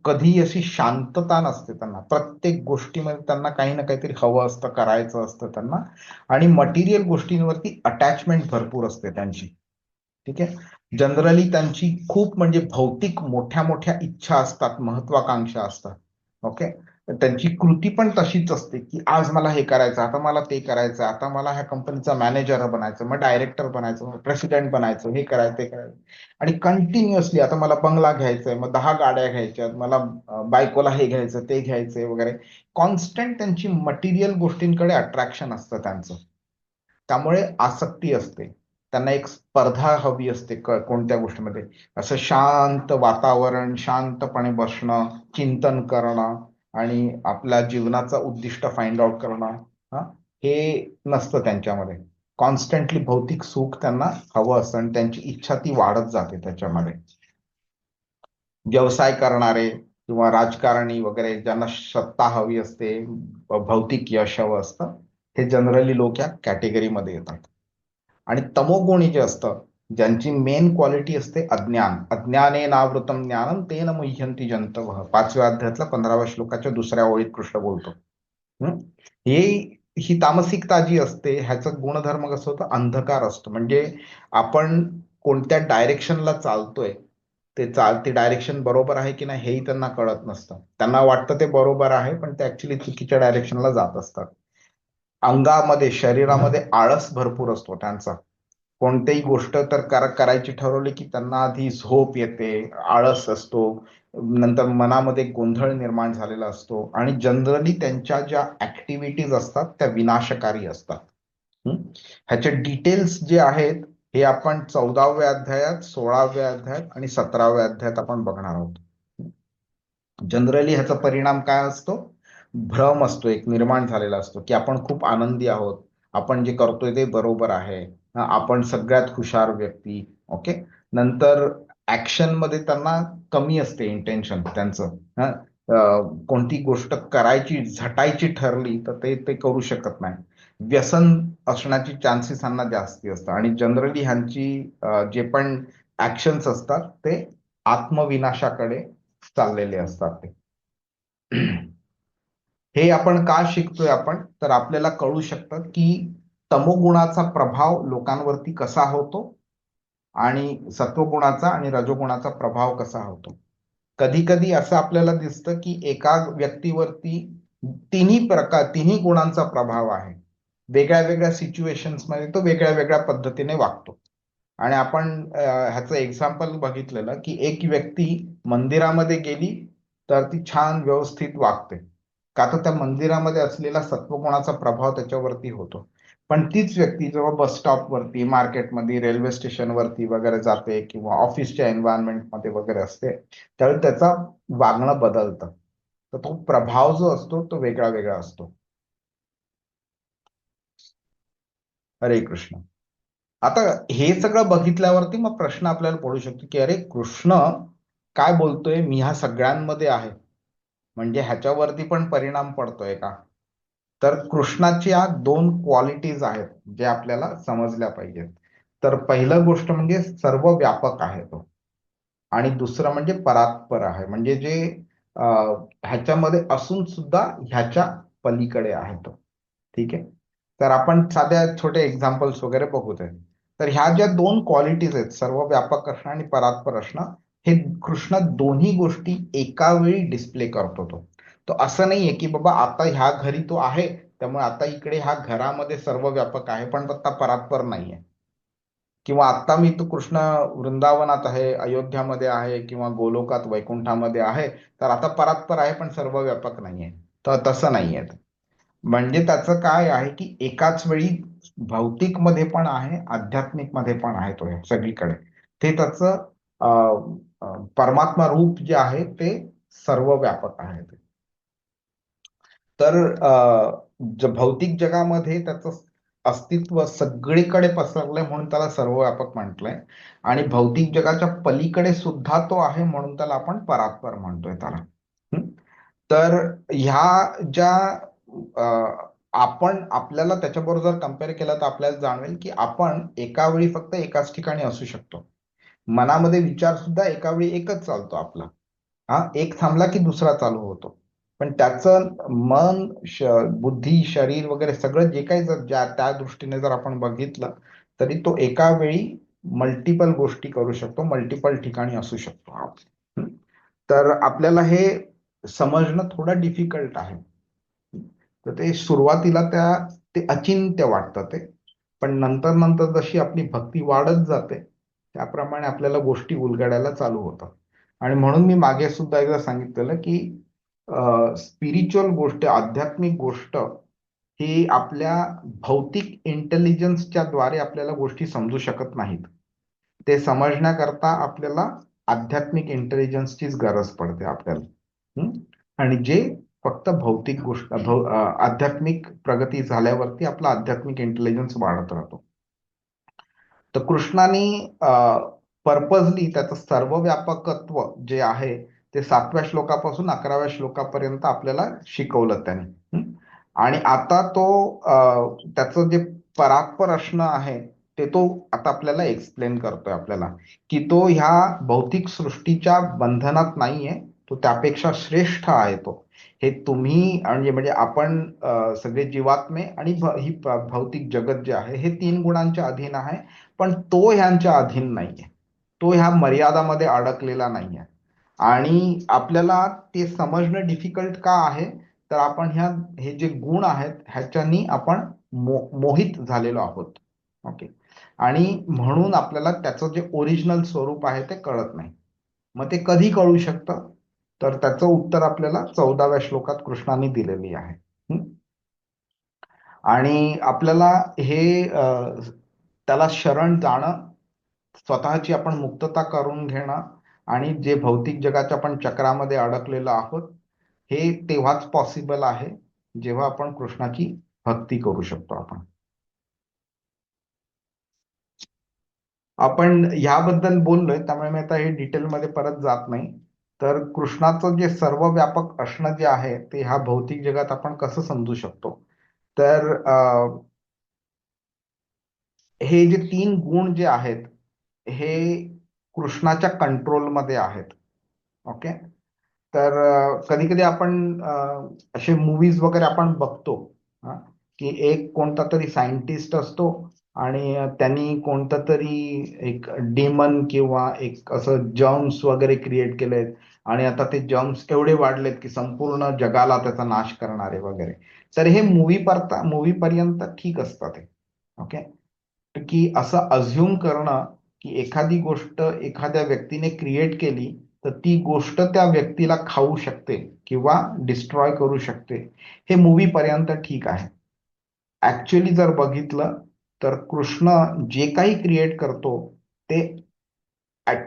कधी अशी शांतता नसते त्यांना. प्रत्येक गोष्टीमध्ये त्यांना काही ना काहीतरी हवं असतं, करायचं असतं त्यांना. आणि मटेरियल गोष्टींवरती अटॅचमेंट भरपूर असते त्यांची. ठीक आहे. जनरली त्यांची खूप म्हणजे भौतिक मोठ्या मोठ्या इच्छा असतात, महत्वाकांक्षा असतात. ओके. त्यांची कृती पण तशीच असते की आज मला हे करायचं, आता मला ते करायचं, आता मला ह्या कंपनीचा मॅनेजर बनायचं, मग डायरेक्टर बनायचं, मग प्रेसिडेंट बनायचं, हे करायचं ते करायचं. आणि कंटिन्युअसली आता मला बंगला घ्यायचाय, मग 10 गाड्या घ्यायच्यात, मला बायकोला हे घ्यायचं ते घ्यायचंय वगैरे. कॉन्स्टंट त्यांची मटेरियल गोष्टींकडे अट्रॅक्शन असतं त्यांचं. त्यामुळे आसक्ती असते. त्यांना एक स्पर्धा हवी असते कोणत्या गोष्टीमध्ये. असं शांत वातावरण, शांतपणे बसणं, चिंतन करणं आणि आपल्या जीवनाचं उद्दिष्ट फाइंड आउट करणं, हा, हे नसतं त्यांच्यामध्ये. कॉन्स्टंटली भौतिक सुख त्यांना हवं असतं आणि त्यांची इच्छा ती वाढत जाते त्याच्यामध्ये. व्यवसाय करणारे किंवा राजकारणी वगैरे, ज्यांना सत्ता हवी असते, भौतिक यश हवं असतं, हे जनरली लोक या कॅटेगरीमध्ये येतात. आणि तमोगुणी जे असतं, ज्यांची मेन क्वालिटी असते अज्ञान. अज्ञाने नावृतम ज्ञानम तेन मुह्यंती जंतवः. 5व्या अध्यायातल्या 15व्या श्लोकाच्या दुसऱ्या ओळीत कृष्ण बोलतो. हे ही तामसिकता जी असते, ह्याचा गुणधर्म कसं होतं? अंधकार असतो. म्हणजे आपण कोणत्या डायरेक्शनला चालतोय, ते डायरेक्शन बरोबर आहे की नाही हेही त्यांना कळत नसतं. त्यांना वाटतं ते बरोबर आहे, पण ते ऍक्च्युली चुकीच्या डायरेक्शनला जात असतात. अंगामध्ये, शरीरामध्ये आळस भरपूर असतो त्यांचा. कोणतीही गोष्ट तर करायची ठरवली की त्यांना आधी झोप येते, आळस असतो, नंतर मनामध्ये गोंधळ निर्माण झालेला असतो आणि जनरली त्यांच्या ज्या ऍक्टिव्हिटीज असतात त्या विनाशकारी असतात. ह्याचे डिटेल्स जे आहेत हे आपण 14व्या अध्यायात, 16व्या अध्यायात आणि 17व्या अध्यायात आपण बघणार आहोत. जनरली ह्याचा परिणाम काय असतो? भ्रम असतो, एक निर्माण झालेला असतो की आपण खूप आनंदी आहोत, आपण जे करतोय ते बरोबर आहे, आपण सगळ्यात हुशार व्यक्ती. ओके. नंतर ऍक्शन मध्ये त्यांना कमी असते इंटेन्शन त्यांचं. कोणती गोष्ट करायची, झटायची ठरली तर ते ते करू शकत नाही. व्यसन असण्याची चान्सेस ह्यांना जास्ती असतात आणि जनरली ह्यांची जे पण ऍक्शन्स असतात ते आत्मविनाशाकडे चाललेले असतात ते. हे आपण का शिकतोय आपण? तर आपल्याला कळू शकतं की तमोगुणाचा प्रभाव लोकांवरती कसा होतो आणि सत्वगुणाचा आणि रजोगुणाचा प्रभाव कसा होतो. कधी कधी असं आपल्याला दिसतं की एका व्यक्तीवरती तिन्ही गुणांचा प्रभाव आहे. वेगळ्या वेगळ्या सिच्युएशन्स मध्ये तो वेगळ्या वेगळ्या पद्धतीने वागतो. आणि आपण ह्याचं एक्झाम्पल बघितलेलं की एक व्यक्ती मंदिरामध्ये गेली तर ती छान व्यवस्थित वागते, का तर त्या मंदिरामध्ये असलेला सत्वगुणाचा प्रभाव त्याच्यावरती होतो. पण तीच व्यक्ती जेव्हा बस स्टॉप वरती, मार्केटमध्ये, रेल्वे स्टेशन वरती वगैरे जाते किंवा ऑफिसच्या एन्व्हायरमेंटमध्ये वगैरे असते, त्यावेळी त्याचा वागणं बदलतं. तर तो प्रभाव जो असतो तो वेगळा वेगळा असतो. हरे कृष्ण. आता हे सगळं बघितल्यावरती मग प्रश्न आपल्याला पडू शकतो की अरे कृष्ण काय बोलतोय? मी ह्या सगळ्यांमध्ये आहे, म्हणजे ह्याच्यावरती पण परिणाम पडतोय का? तर कृष्णाच्या 2 क्वालिटीज आहेत जे आपल्याला समजल्या पाहिजेत. तर पहिलं गोष्ट म्हणजे सर्व व्यापक आहे तो, आणि दुसरं म्हणजे परात्पर आहे, म्हणजे जे ह्याच्यामध्ये असून सुद्धा ह्याच्या पलीकडे आहे तो. ठीक आहे. तर आपण साध्या छोटे एक्झाम्पल्स वगैरे बघूत. तर ह्या ज्या 2 क्वालिटीज आहेत, सर्व व्यापक असणं आणि परात्पर असणं, हे कृष्ण दोन्ही गोष्टी एका वेळी डिस्प्ले करतो तो. तो असं नाहीये की बाबा आता ह्या घरी तो आहे त्यामुळे आता इकडे ह्या घरामध्ये सर्व व्यापक आहे पण आता परात्पर नाहीये. किंवा आता मी तो कृष्ण वृंदावनात आहे, अयोध्यामध्ये आहे किंवा गोलोकात वैकुंठामध्ये आहे, तर आता परात्पर आहे पण सर्व व्यापक नाहीये. तर तसं नाहीये ते. म्हणजे त्याचं काय आहे की एकाच वेळी भौतिक मध्ये पण आहे, आध्यात्मिक मध्ये पण आहे तो सगळीकडे. ते त्याचं परमात्मा रूप जे आहे ते सर्व व्यापक आहे ते. तर भौतिक जगामध्ये त्याचं अस्तित्व सगळीकडे पसरलंय म्हणून त्याला सर्व व्यापक म्हटलंय, आणि भौतिक जगाच्या पलीकडे सुद्धा तो आहे म्हणून त्याला आपण परात्पर म्हणतोय त्याला. तर ह्या ज्या आपण आपल्याला त्याच्याबरोबर जर कम्पेअर केलं तर आपल्याला जाणवेल की आपण एका वेळी फक्त एकाच ठिकाणी असू शकतो. मनामध्ये विचार सुद्धा एका वेळी एकच चालतो आपला. हा एक थांबला की दुसरा चालू होतो. पण त्याचं मन, बुद्धी, शरीर वगैरे सगळं जे काही जर त्या दृष्टीने जर आपण बघितलं तरी तो एका वेळी मल्टिपल गोष्टी करू शकतो, मल्टिपल ठिकाणी असू शकतो. तर आपल्याला हे समजणं थोडं डिफिकल्ट आहे. तर ते सुरुवातीला ते अचिंत्य वाटतं ते, पण नंतर नंतर जशी आपली भक्ती वाढत जाते त्याप्रमाणे आपल्याला गोष्टी उलगडायला चालू होतात. आणि म्हणून मी मागे सुद्धा एकदा सांगितलेलं की स्पिरिच्युअल गोष्ट, आध्यात्मिक गोष्ट ही आपल्या भौतिक इंटेलिजन्सच्या द्वारे आपल्याला गोष्टी समजू शकत नाहीत. ते समजण्याकरता आपल्याला आध्यात्मिक इंटेलिजन्सचीच गरज पडते आपल्याला. आणि जे फक्त भौतिक गोष्ट आध्यात्मिक प्रगती झाल्यावरती आपला आध्यात्मिक इंटेलिजन्स वाढत राहतो. तर कृष्णाने पर्पजली त्याचं सर्वव्यापकत्व जे आहे ते 7व्या श्लोकापासून 11व्या श्लोकापर्यंत आपल्याला शिकवलं त्याने. आणि आता तो त्याचं जे परात्पर असणं आहे ते तो आता आपल्याला एक्सप्लेन करतोय आपल्याला, की तो ह्या भौतिक सृष्टीच्या बंधनात नाहीये, तो त्यापेक्षा श्रेष्ठ आहे. तो हे तुम्ही म्हणजे आपण सगळे जीवात्मे आणि ही भौतिक जगत जे आहे हे 3 गुणांच्या अधीन आहे, पण तो ह्यांच्या अधीन नाहीये. तो ह्या मर्यादामध्ये अडकलेला नाहीये. आणि आपल्याला ते समजणं डिफिकल्ट का आहे, तर आपण हे जे गुण आहेत ह्याच्यानी आपण मोहित झालेलो आहोत. ओके. आणि म्हणून आपल्याला त्याचं जे ओरिजिनल स्वरूप आहे ते कळत नाही. मग ते कधी कळू शकतं, तर त्याचं उत्तर आपल्याला 14व्या श्लोकात कृष्णाने दिलेली आहे. आणि आपल्याला हे त्याला शरण जाणं, स्वतःची आपण मुक्तता करून घेणं, आणि जे भौतिक जगाच्या आपण चक्रामध्ये अडकलेलो आहोत हे तेव्हाच पॉसिबल आहे जेव्हा आपण कृष्णाची भक्ती करू शकतो. आपण ह्याबद्दल बोललोय त्यामुळे मी आता हे डिटेलमध्ये परत जात नाही. तर कृष्णाचं जे सर्व व्यापक असणं जे आहे ते ह्या भौतिक जगात आपण कसं समजू शकतो, तर हे जे 3 गुण जे आहेत हे कृष्णाच्या कंट्रोलमध्ये आहेत. ओके. तर कधी कधी आपण असे मूवीज वगैरे आपण बघतो की एक कोणता तरी सायंटिस्ट असतो आणि त्यांनी कोणता तरी एक डेमन किंवा एक असं जर्म्स वगैरे क्रिएट केलेत, आणि आता ते जर्म्स एवढे वाढलेत की संपूर्ण जगाला त्याचा नाश करणारे वगैरे. तर हे मूवी पर्यंत ठीक असतं ते. ओके. की असं अझ्युम करणं की एखादी गोष्ट एखाद्या व्यक्तीने क्रिएट केली तर ती गोष्ट त्या व्यक्तीला खाऊ शकते किंवा डिस्ट्रॉय करू शकते, हे मूवी पर्यंत ठीक आहे. ऍक्च्युअली जर बघितलं तर कृष्ण जे काही क्रिएट करतो ते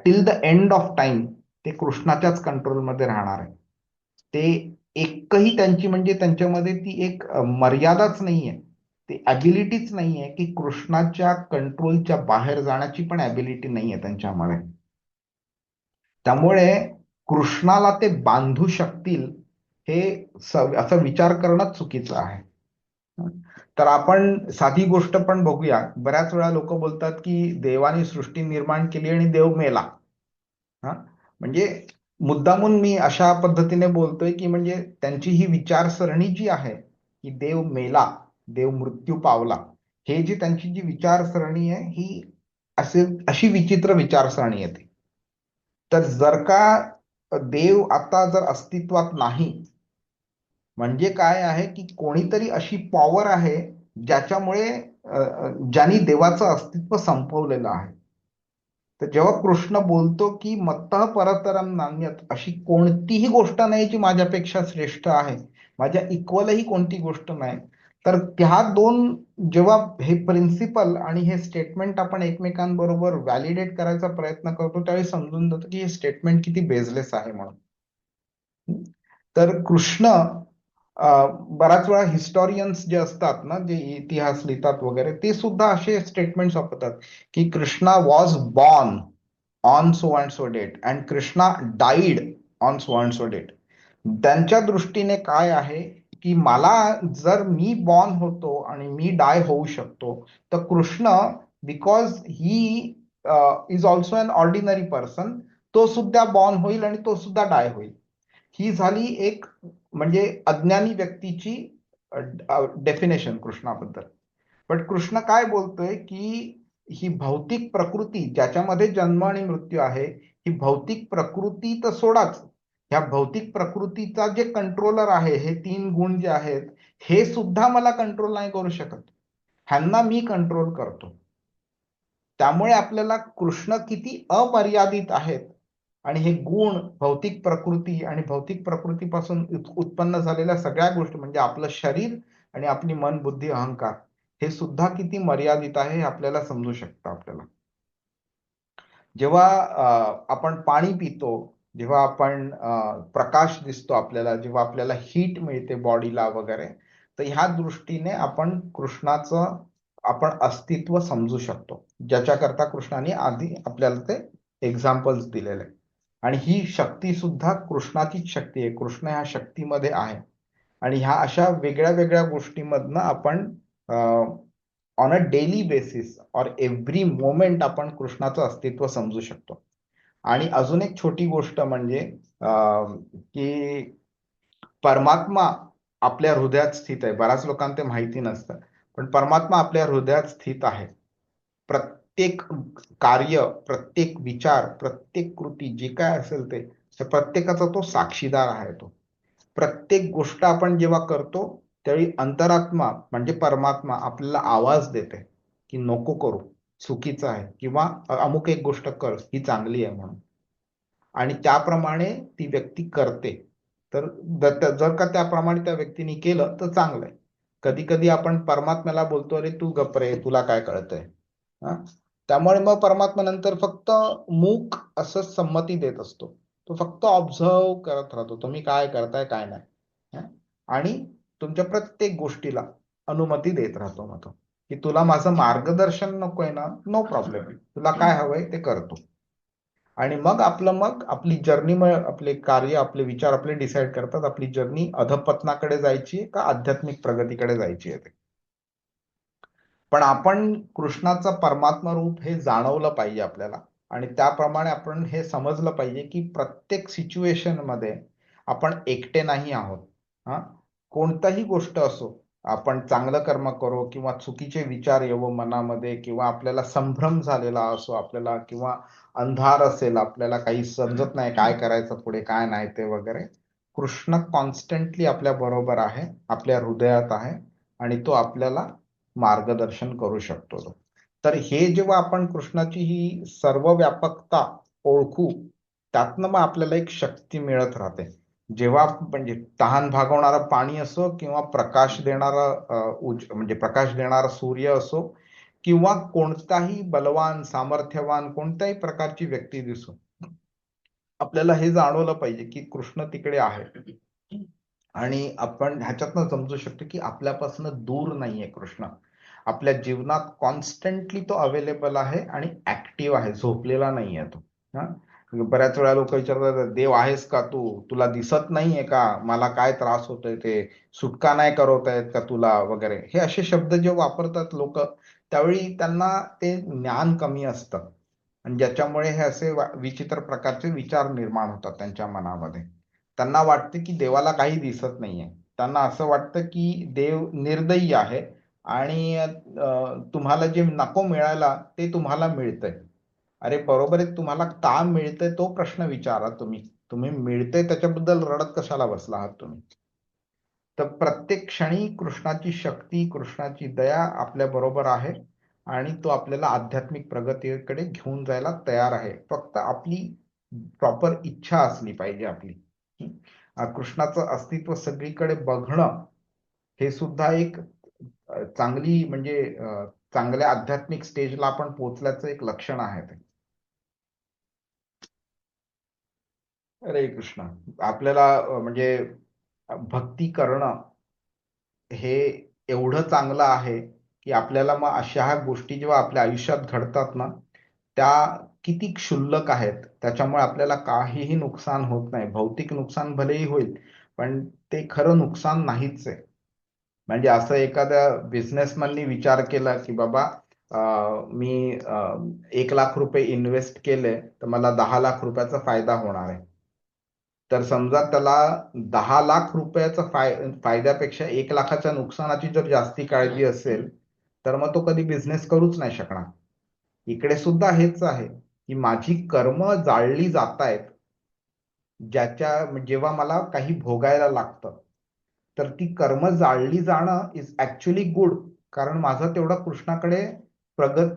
till the end of time ते कृष्णाच्याच कंट्रोलमध्ये राहणार आहे. ते एकही त्यांची म्हणजे त्यांच्यामध्ये ती एक मर्यादाच नाहीये, ती ॲबिलिटीच नाहीये की कृष्णाच्या कंट्रोलच्या बाहेर जाण्याची पण ॲबिलिटी नाहीये त्यांच्यामध्ये. त्यामुळे कृष्णाला ते बांधू शकतील हे असा विचार करणं चुकीचं आहे. तर आपण साधी गोष्ट पण बघूया. बऱ्याच वेळा लोक बोलतात की देवाने सृष्टी निर्माण केली आणि देव मेला. म्हणजे मुद्दामून मी अशा पद्धतीने बोलतोय की म्हणजे त्यांची ही विचारसरणी जी आहे की देव मेला, देव मृत्यू पावला, हे जी त्यांची जी विचारसरणी आहे ही अशी विचित्र विचारसरणी येते. तर जर का देव आता जर अस्तित्वात नाही, म्हणजे काय आहे की कोणीतरी अशी पॉवर आहे ज्याच्यामुळे ज्यांनी देवाचं अस्तित्व संपवलेलं आहे. तर जेव्हा कृष्ण बोलतो की मत्तः परतरम नान्यत, अशी कोणतीही गोष्ट नाही जी माझ्यापेक्षा श्रेष्ठ आहे, माझ्या इक्वलही कोणती गोष्ट नाही, तर त्या दोन जेव्हा हे प्रिन्सिपल आणि हे स्टेटमेंट आपण एकमेकांबरोबर व्हॅलिडेट करायचा प्रयत्न करतो, त्यावेळी समजून जातं की हे स्टेटमेंट किती बेसलेस आहे म्हणून. तर कृष्ण बराच वेळा हिस्टॉरियन्स जे असतात ना, जे इतिहास लिहितात वगैरे, ते सुद्धा असे स्टेटमेंट्स वापरतात की Krishna was born on so and so date and Krishna died on so and so date. त्यांच्या दृष्टीने काय आहे की मला जर मी बॉर्न होतो आणि मी डाय होऊ शकतो, तर Krishna because he is also an ordinary person, तो सुद्धा बॉर्न होईल आणि तो सुद्धा डाय होईल. ही झाली एक म्हणजे अज्ञानी व्यक्तीची डेफिनेशन कृष्णाबद्दल. पण कृष्ण काय बोलतोय की ही भौतिक प्रकृती ज्याच्यामध्ये जन्म आणि मृत्यू आहे, ही भौतिक प्रकृती तर सोडाच, ह्या भौतिक प्रकृतीचा जे कंट्रोलर आहे, हे 3 गुण जे आहेत, हे सुद्धा मला कंट्रोल नाही करू शकत, ह्यांना मी कंट्रोल करतो. त्यामुळे आपल्याला कृष्ण किती अमर्यादित आहेत आणि हे गुण, भौतिक प्रकृती आणि भौतिक प्रकृतीपासून उत्पन्न झालेल्या सगळ्या गोष्टी म्हणजे आपलं शरीर आणि आपली मन, बुद्धी, अहंकार, हे सुद्धा किती मर्यादित आहे हे आपल्याला समजू शकतं. आपल्याला जेव्हा आपण पाणी पितो, जेव्हा आपण प्रकाश दिसतो आपल्याला, जेव्हा आपल्याला हीट मिळते बॉडीला वगैरे, तर ह्या दृष्टीने आपण कृष्णाचं आपण अस्तित्व समजू शकतो, ज्याच्याकरता कृष्णाने आधी आपल्याला ते एक्झाम्पल्स दिलेले. आणि ही शक्ती सुद्धा कृष्णाचीच शक्ती आहे, कृष्ण ह्या शक्तीमध्ये आहे. आणि ह्या अशा वेगळ्या वेगळ्या गोष्टींमधनं आपण ऑन अ डेली बेसिस और एव्हरी मोमेंट आपण कृष्णाचं अस्तित्व समजू शकतो. आणि अजून एक छोटी गोष्ट म्हणजे की परमात्मा आपल्या हृदयात स्थित आहे. बऱ्याच लोकांना ते माहिती नसतं, पण परमात्मा आपल्या हृदयात स्थित आहे. प्रत्येक कार्य, प्रत्येक विचार, प्रत्येक कृती जे काय असेल ते प्रत्येकाचा तो साक्षीदार आहे. तो प्रत्येक गोष्ट आपण जेव्हा करतो त्यावेळी अंतरात्मा म्हणजे परमात्मा आपल्याला आवाज देते की नको करू, चुकीचं आहे, किंवा अमुक एक गोष्ट कर, ही चांगली आहे म्हणून. आणि त्याप्रमाणे ती व्यक्ती करते. तर जर का त्याप्रमाणे त्या व्यक्तीने केलं तर चांगलं आहे. कधी कधी आपण परमात्म्याला बोलतो, अरे तू गप्प रे, तुला काय कळतंय. त्यामुळे मग परमात्मा नंतर फक्त मूक असं संमती देत असतो. तो फक्त ऑब्झर्व करत राहतो, तुम्ही काय करताय काय नाही. आणि तुमच्या प्रत्येक गोष्टीला अनुमती देत राहतो. मग तो की तुला माझं मार्गदर्शन नकोय ना, नो प्रॉब्लेम, तुला काय हवंय ते करतो. आणि मग आपली जर्नी, मग आपले कार्य, आपले विचार आपले डिसाईड करतात आपली जर्नी अधपतनाकडे जायची का आध्यात्मिक प्रगतीकडे जायची आहे. पण आपण कृष्णाचं परमात्मा रूप हे जाणवलं पाहिजे आपल्याला, आणि त्याप्रमाणे आपण हे समजलं पाहिजे की प्रत्येक सिच्युएशन मध्ये आपण एकटे नाही आहोत. कोणताही गोष्ट असो, आपण चांगलं कर्म करो किंवा चुकीचे विचार येवो मनामध्ये, किंवा आपल्याला संभ्रम झालेला असो आपल्याला, किंवा अंधार असेल, आपल्याला काही समजत नाही काय करायचं पुढे काय नाही ते वगैरे, कृष्ण कॉन्स्टंटली आपल्या बरोबर आहे, आपल्या हृदयात आहे, आणि तो आपल्याला मार्गदर्शन करू शकतो. तर हे जेव्हा आपण कृष्णाची ही सर्व व्यापकता ओळखू, त्यातनं मग आपल्याला एक शक्ती मिळत राहते. जेव्हा म्हणजे तहान भागवणारं पाणी असो, किंवा प्रकाश देणारा म्हणजे प्रकाश देणारा सूर्य असो, किंवा कोणताही बलवान, सामर्थ्यवान कोणत्याही प्रकारची व्यक्ती दिसो, आपल्याला हे जाणवलं पाहिजे की कृष्ण तिकडे आहे. आणि आपण ह्याच्यातनं समजू शकतो की आपल्यापासून दूर नाहीये कृष्ण, आपल्या जीवनात कॉन्स्टंटली तो अवेलेबल आहे आणि ऍक्टिव्ह आहे, झोपलेला नाहीये तो. बऱ्याच वेळा लोक विचारतात, देव आहेस का तू, तुला दिसत नाहीये का, मला काय त्रास होतोय, ते सुटका नाही करवता येत का तुला वगैरे, हे असे शब्द जे वापरतात लोक, त्यावेळी त्यांना ते ज्ञान कमी असतं, आणि ज्याच्यामुळे हे असे विचित्र प्रकारचे विचार निर्माण होतात त्यांच्या मनामध्ये. त्यांना वाटते की देवाला काही दिसत नाहीये, त्यांना असं वाटतं की देव निर्दयी आहे, आणि तुम्हाला जे नको मिळायला ते तुम्हाला मिळतंय. अरे बरोबर आहे, तुम्हाला का मिळतंय तो प्रश्न विचारा. तुम्ही मिळतंय त्याच्याबद्दल रडत कशाला बसला आहात तुम्ही. तर प्रत्येक क्षणी कृष्णाची शक्ती, कृष्णाची दया आपल्या बरोबर आहे आणि तो आपल्याला आध्यात्मिक प्रगतीकडे घेऊन जायला तयार आहे. फक्त आपली प्रॉपर इच्छा असली पाहिजे आपली. कृष्णाचं अस्तित्व सगळीकडे बघणं हे सुद्धा एक चांगली म्हणजे चांगल्या आध्यात्मिक स्टेजला आपण पोहोचल्याचं एक लक्षण आहे ते. हरे कृष्ण. आपल्याला म्हणजे भक्ती करणं हे एवढं चांगलं आहे की आपल्याला मग अशा ह्या गोष्टी जेव्हा आपल्या आयुष्यात घडतात ना, त्या किती क्षुल्लक आहेत, त्याच्यामुळे आपल्याला काहीही नुकसान होत नाही. भौतिक नुकसान भलेही होईल, पण ते खरं नुकसान नाहीच आहे. म्हणजे असं एखाद्या बिझनेसमॅननी विचार केला की बाबा मी 1 लाख रुपये इन्व्हेस्ट केले तर मला 10 लाख रुपयाचा फायदा होणार आहे. तर समजा त्याला 10 लाख रुपयाचा फायद्यापेक्षा 1 लाखाच्या नुकसानाची जर जास्ती काळजी असेल तर मग तो कधी बिझनेस करूच नाही शकणार. इकडे सुद्धा हेच आहे की माझी कर्म जाळली जातायत, जेव्हा मला काही भोगायला लागतं, तर ती कर्म जाळली जाणं इज ऍक्च्युली गुड, कारण माझं तेवढं कृष्णाकडे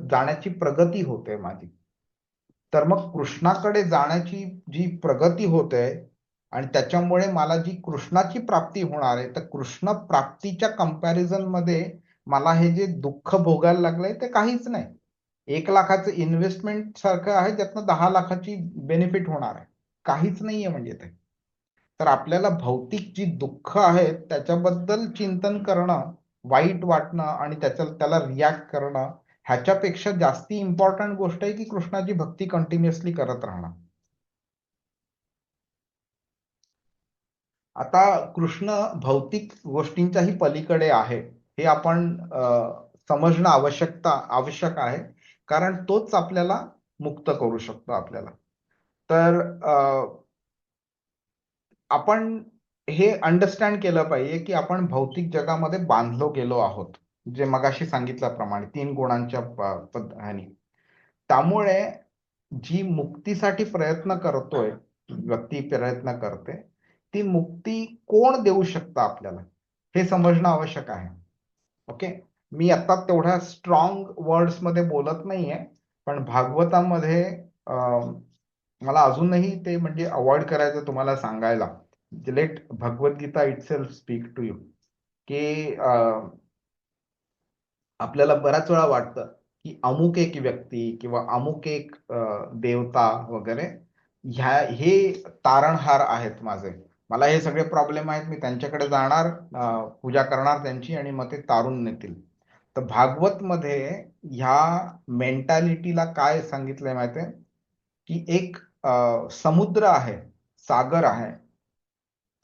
जाण्याची प्रगती होते माझी. तर मग कृष्णाकडे जाण्याची जी प्रगती होते आणि त्याच्यामुळे मला जी कृष्णाची प्राप्ती होणार आहे, तर कृष्ण प्राप्तीच्या कंपॅरिझन मध्ये मला हे जे दुःख भोगायला लागलंय ते काहीच नाही. 1 लाखाचं इन्व्हेस्टमेंट सारखं आहे, त्यातनं 10 लाखाची बेनिफिट होणार आहे. काहीच नाहीये म्हणजे ते. तर आपल्याला भौतिक जी दुःख आहेत त्याच्याबद्दल चिंतन करणं, वाईट वाटणं आणि त्याला रिॲक्ट करणं, ह्याच्यापेक्षा जास्ती इम्पॉर्टंट गोष्ट आहे की कृष्णाची भक्ती कंटिन्युअसली करत राहणं. आता कृष्ण भौतिक गोष्टींच्याही पलीकडे आहे हे आपण समजणं आवश्यक आहे, कारण तोच आपल्याला मुक्त करू शकतो आपल्याला. तर आपण हे अंडरस्टँड केलं पाहिजे की आपण भौतिक जगामध्ये बांधलो गेलो आहोत, जे मगाशी सांगितल्याप्रमाणे 3 गुणांच्या ह्यानी. त्यामुळे जी मुक्तीसाठी प्रयत्न करतोय, व्यक्ती प्रयत्न करते, ती मुक्ती कोण देऊ शकतं आपल्याला हे समजणं आवश्यक आहे. ओके. मी आता तेवढ्या स्ट्रॉंग वर्ड्स मध्ये बोलत नाहीये, पण भागवतामध्ये मला अजूनही ते म्हणजे अवॉइड करायचं तुम्हाला सांगायला. Late Bhagavad Gita itself speak to you. की आपल्याला बऱ्याच वेळा वाटतं की अमुक एक व्यक्ती किंवा अमुक एक देवता वगैरे हे तारणहार आहेत माझे, मला हे सगळे प्रॉब्लेम आहेत, मी त्यांच्याकडे जाणार, पूजा करणार त्यांची आणि मग ते तारून नेतील. तर भागवत मध्ये ह्या मेंटॅलिटीला काय सांगितलंय माहितीये की एक समुद्र आहे, सागर आहे,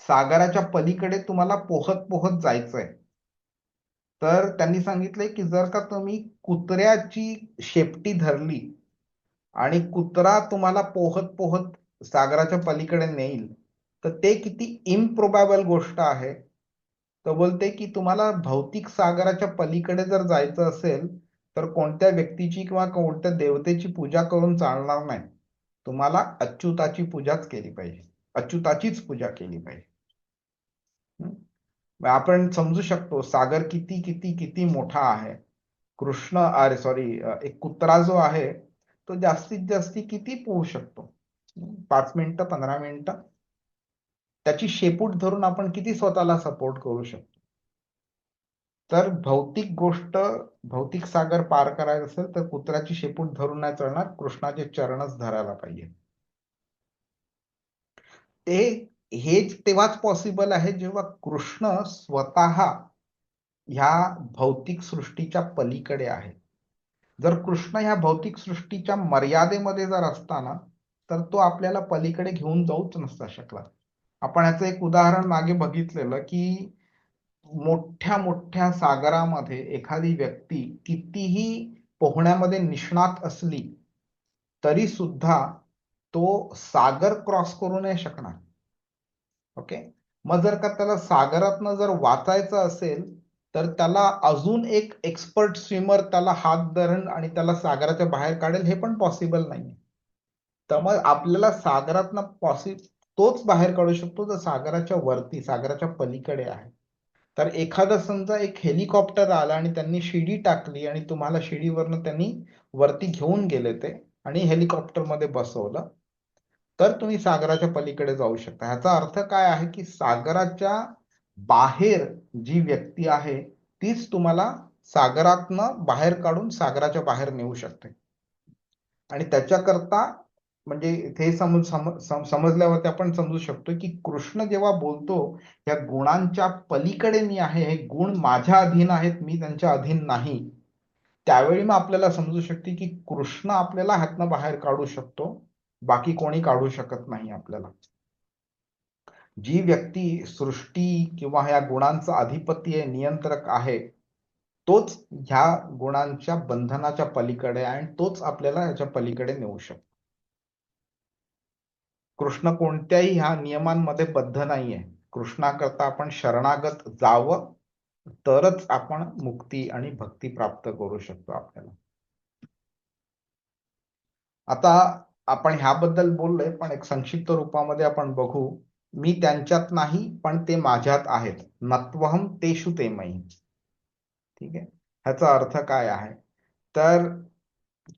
सागराच्या पलीकडे तुम्हाला पोहत पोहत जायचंय. तर त्यांनी सांगितलंय की जर का तुम्ही कुत्र्याची शेपटी धरली आणि कुत्रा तुम्हाला पोहत पोहत सागराच्या पलीकडे नेईल, तर ते किती इम्प्रोबॅबल गोष्ट आहे. तर बोलते की तुम्हाला भौतिक सागराच्या पलीकडे जर जायचं असेल तर कोणत्या व्यक्तीची किंवा कोणत्या देवतेची पूजा करून चालणार नाही. तुम्हाला अच्युताची पूजाच केली पाहिजे, अच्युताचीच पूजा केली पाहिजे. आपण समजू शकतो सागर किती किती किती मोठा आहे. एक कुत्रा जो आहे तो जास्तीत जास्त किती पोहू शकतो, 5 मिनिटं 15 मिनिटं. त्याची शेपूट धरून आपण किती स्वतःला सपोर्ट करू शकतो. तर भौतिक सागर पार करायचं असेल तर कुत्र्याची शेपूट धरून नाही चालणार, कृष्णाचे चरणच धरायला पाहिजे. हेच तेव्हाच पॉसिबल आहे जेव्हा कृष्ण स्वतः ह्या भौतिक सृष्टीच्या पलीकडे आहे. जर कृष्ण ह्या भौतिक सृष्टीच्या मर्यादेमध्ये जर असताना तर तो आपल्याला पलीकडे घेऊन जाऊच नसता शकला. आपण याचं एक उदाहरण मागे बघितलेलं की मोठ्या मोठ्या सागरामध्ये एखादी व्यक्ती कितीही पोहण्यामध्ये निष्णात असली तरी सुद्धा तो सागर क्रॉस करू नाही शकणार. ओके. मग जर का त्याला सागरातनं जर वाचायचं असेल तर त्याला अजून एक एक्सपर्ट स्विमर त्याला हात धरून आणि त्याला सागराच्या बाहेर काढेल, हे पण पॉसिबल नाही. त्यामुळे आपल्याला सागरातनं तोच बाहेर काढू शकतो जो सागराच्या वरती, सागराच्या पलीकडे आहे. तर एखादं समजा एक हेलिकॉप्टर आला आणि त्यांनी शिडी टाकली आणि तुम्हाला शिडीवरनं त्यांनी वरती घेऊन गेले ते आणि हेलिकॉप्टरमध्ये बसवलं, तर तुम्ही सागराच्या पलीकडे जाऊ शकता. ह्याचा अर्थ काय आहे की सागराच्या बाहेर जी व्यक्ती आहे तीच तुम्हाला सागरातनं बाहेर काढून सागराच्या बाहेर नेऊ शकते. आणि त्याच्याकरता म्हणजे इथे समजल्यावरती आपण समजू शकतो की कृष्ण जेव्हा बोलतो या गुणांच्या पलीकडे मी आहे, हे गुण माझ्या अधीन आहेत, मी त्यांच्या अधीन नाही, त्यावेळी मग आपल्याला समजू शकते की कृष्ण आपल्याला ह्यातनं बाहेर काढू शकतो, बाकी कोणी काढू शकत नाही आपल्याला. जी व्यक्ती सृष्टी किंवा ह्या गुणांचा अधिपती आहे, नियंत्रक आहे, तोच ह्या गुणांच्या बंधनाच्या पलीकडे आहे आणि तोच आपल्याला ह्याच्या पलीकडे नेऊ शकतो. कृष्ण कोणत्याही ह्या नियमांमध्ये बद्ध नाहीये. कृष्णाकरता आपण शरणागत जावं, तरच आपण मुक्ती आणि भक्ती प्राप्त करू शकतो आपल्याला. आता आपण ह्याबद्दल बोललोय, पण एक संक्षिप्त रूपामध्ये आपण बघू. मी त्यांच्यात नाही, पण ते माझ्यात आहेत. नत्वहम तेषु ते मयी. ठीक आहे, ह्याचा अर्थ काय आहे? तर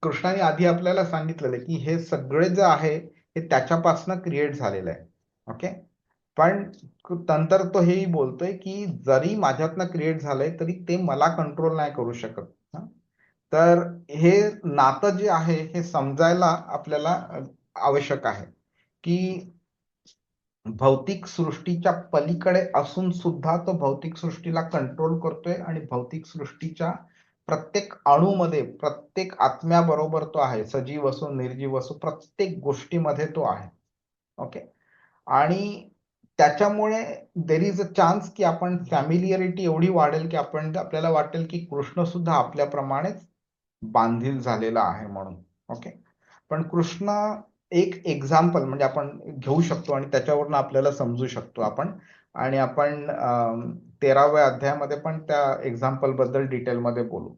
कृष्णाने आधी आपल्याला सांगितलेलं की हे सगळे जे आहे हे त्याच्यापासून क्रिएट झालेलं आहे. ओके, पण नंतर तो हेही बोलतोय की जरी माझ्यातनं क्रिएट झालंय तरी ते मला कंट्रोल नाही करू शकत. तर हे नातं जे आहे हे समजायला आपल्याला आवश्यक आहे की भौतिक सृष्टीच्या पलीकडे असून सुद्धा तो भौतिक सृष्टीला कंट्रोल करतोय आणि भौतिक सृष्टीच्या प्रत्येक अणूमध्ये, प्रत्येक आत्म्याबरोबर तो आहे. सजीव असो, निर्जीव असो, प्रत्येक गोष्टीमध्ये तो आहे. ओके, आणि त्याच्यामुळे देर इज अ चान्स की आपण फॅमिलियरिटी एवढी वाढेल की आपल्याला वाटेल की कृष्ण सुद्धा आपल्याप्रमाणेच बांधील झालेला आहे म्हणून. ओके, पण कृष्ण एक एक्झाम्पल म्हणजे आपण घेऊ शकतो आणि त्याच्यावरून आपल्याला समजू शकतो आपण. आणि आपण 13व्या अध्यायामध्ये पण त्या एक्झाम्पल बद्दल डिटेलमध्ये बोलू.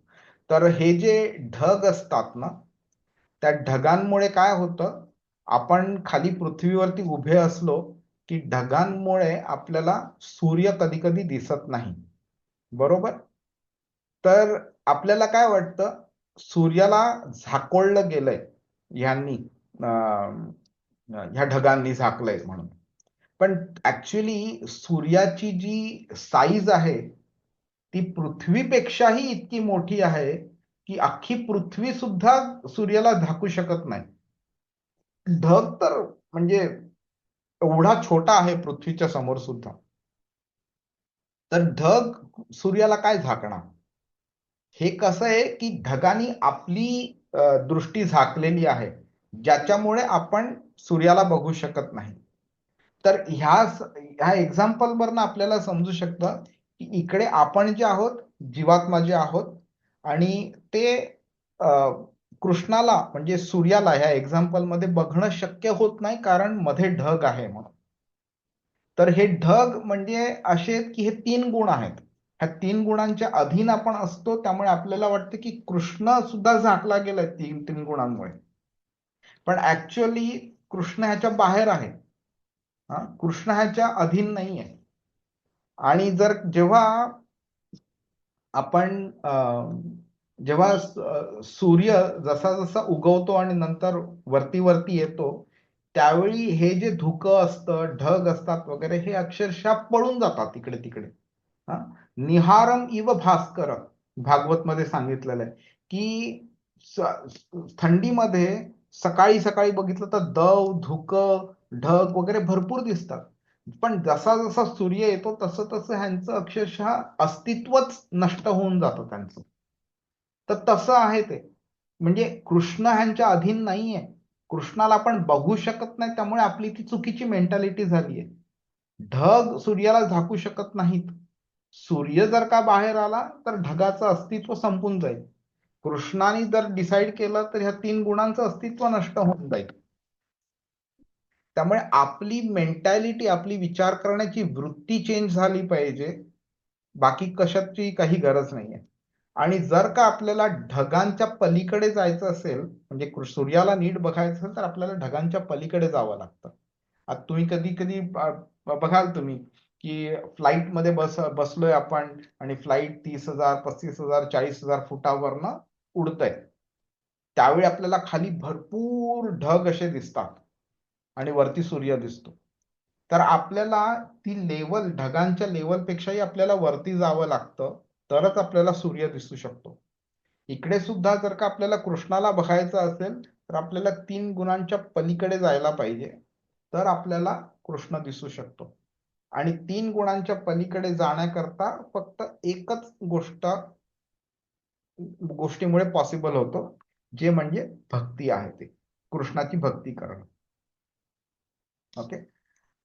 तर हे जे ढग असतात ना, त्या ढगांमुळे काय होतं, आपण खाली पृथ्वीवरती उभे असलो की ढगांमुळे आपल्याला सूर्य कधी कधी दिसत नाही, बरोबर? तर आपल्याला काय वाटतं, सूर्याला झाकोळलं गेलंय ह्यांनी, ह्या ढगांनी झाकलंय म्हणून. पण ऍक्च्युली सूर्याची जी साईज आहे ती पृथ्वीपेक्षाही इतकी मोठी आहे की अख्खी पृथ्वी सुद्धा सूर्याला झाकू शकत नाही. ढग तर म्हणजे एवढा छोटा आहे पृथ्वीच्या समोर सुद्धा. तर ढग सूर्याला काय झाकणार? हे कसं आहे की ढगांनी आपली दृष्टी झाकलेली आहे, ज्याच्यामुळे आपण सूर्याला बघू शकत नाही. तर ह्या एक्झाम्पल वरनं आपल्याला समजू शकतं की इकडे आपण जे आहोत, जीवात्मा जे आहोत, आणि ते कृष्णाला म्हणजे सूर्याला ह्या एक्झाम्पल मध्ये बघणं शक्य होत नाही, कारण मध्ये ढग आहे म्हणून. तर हे ढग म्हणजे असे की हे 3 गुण आहेत. ह्या 3 गुणांच्या अधीन आपण असतो, त्यामुळे आपल्याला वाटतं की कृष्ण सुद्धा झाकला गेलाय 3 गुणांमुळे. पण ऍक्च्युअली कृष्ण ह्याच्या बाहेर आहे. कृष्ण ह्याच्या अधीन नाहीये. आणि जेव्हा आपण जेव्हा सूर्य जसा जसा उगवतो आणि नंतर वरती वरती येतो, त्यावेळी हे जे धुकं असतं, ढग असतात वगैरे, हे अक्षरशः पळून जातात इकडे तिकडे. निहारम इव भास्कर भागवत मध्ये सांगितलेलं आहे की थंडीमध्ये सकाळी सकाळी बघितलं तर दव, धुकं, ढग वगैरे भरपूर दिसतात, पण जसा जसा सूर्य येतो तसं तसं ह्यांचं अक्षरशः अस्तित्वच नष्ट होऊन जातं त्यांचं. तर तसं आहे ते. म्हणजे कृष्ण ह्यांच्या अधीन नाहीये. कृष्णाला आपण बघू शकत नाही, त्यामुळे आपली ती चुकीची मेंटॅलिटी झाली आहे. ढग सूर्याला झाकू शकत नाहीत. सूर्य जर का बाहेर आला तर ढगाचं अस्तित्व संपून जाईल. कृष्णाने जर डिसाईड केलं तर ह्या 3 गुणांचं अस्तित्व नष्ट होऊन जाईल. त्यामुळे आपली मेंटॅलिटी, आपली विचार करण्याची वृत्ती चेंज झाली पाहिजे, बाकी कशाची काही गरज नाहीये. आणि जर का आपल्याला ढगांच्या पलीकडे जायचं असेल, म्हणजे सूर्याला नीट बघायचं असेल, तर आपल्याला ढगांच्या पलीकडे जावं लागतं. आता तुम्ही कधी कधी बघाल तुम्ही की फ्लाईटमध्ये बसलोय आपण आणि फ्लाईट 30,000, 35,000, 40,000 फुटावरनं उडतंय. त्यावेळी आपल्याला खाली भरपूर ढग असे दिसतात आणि वरती सूर्य दिसतो. तर आपल्याला ती लेवल, ढगांच्या लेवलपेक्षाही आपल्याला वरती जावं लागतं, तरच आपल्याला सूर्य दिसू शकतो. इकडे सुद्धा जर का आपल्याला कृष्णाला बघायचं असेल तर आपल्याला 3 गुणांच्या पलीकडे जायला पाहिजे, तर आपल्याला कृष्ण दिसू शकतो. आणि 3 गुणांच्या पलीकडे जाण्याकरता फक्त एकच गोष्टीमुळे पॉसिबल होतं, जे म्हणजे भक्ती आहे, ते कृष्णाची भक्ती करणं. ओके.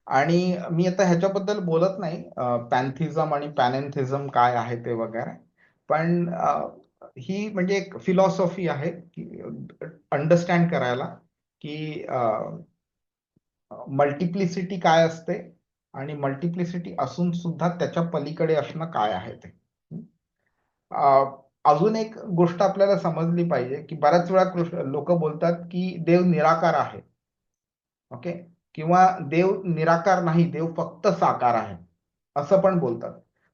आणि मी आता ह्याच्याबद्दल बोलत नाही पॅन्थिझम आणि पॅनेन्थिझम काय आहे ते वगैरे, पण ही म्हणजे एक फिलॉसॉफी आहे की अंडरस्टँड करायला की मल्टिप्लिसिटी काय असते आणि मल्टिप्लिसिटी असून सुद्धा त्याच्या पलीकडे असणं काय आहे ते. अजून एक गोष्ट आपल्याला समजली पाहिजे की बऱ्याच वेळा लोक बोलतात की देव निराकार आहे. ओके. किंवा देव निराकार नाही, देव फक्त साकार आहे असं पण बोलतात.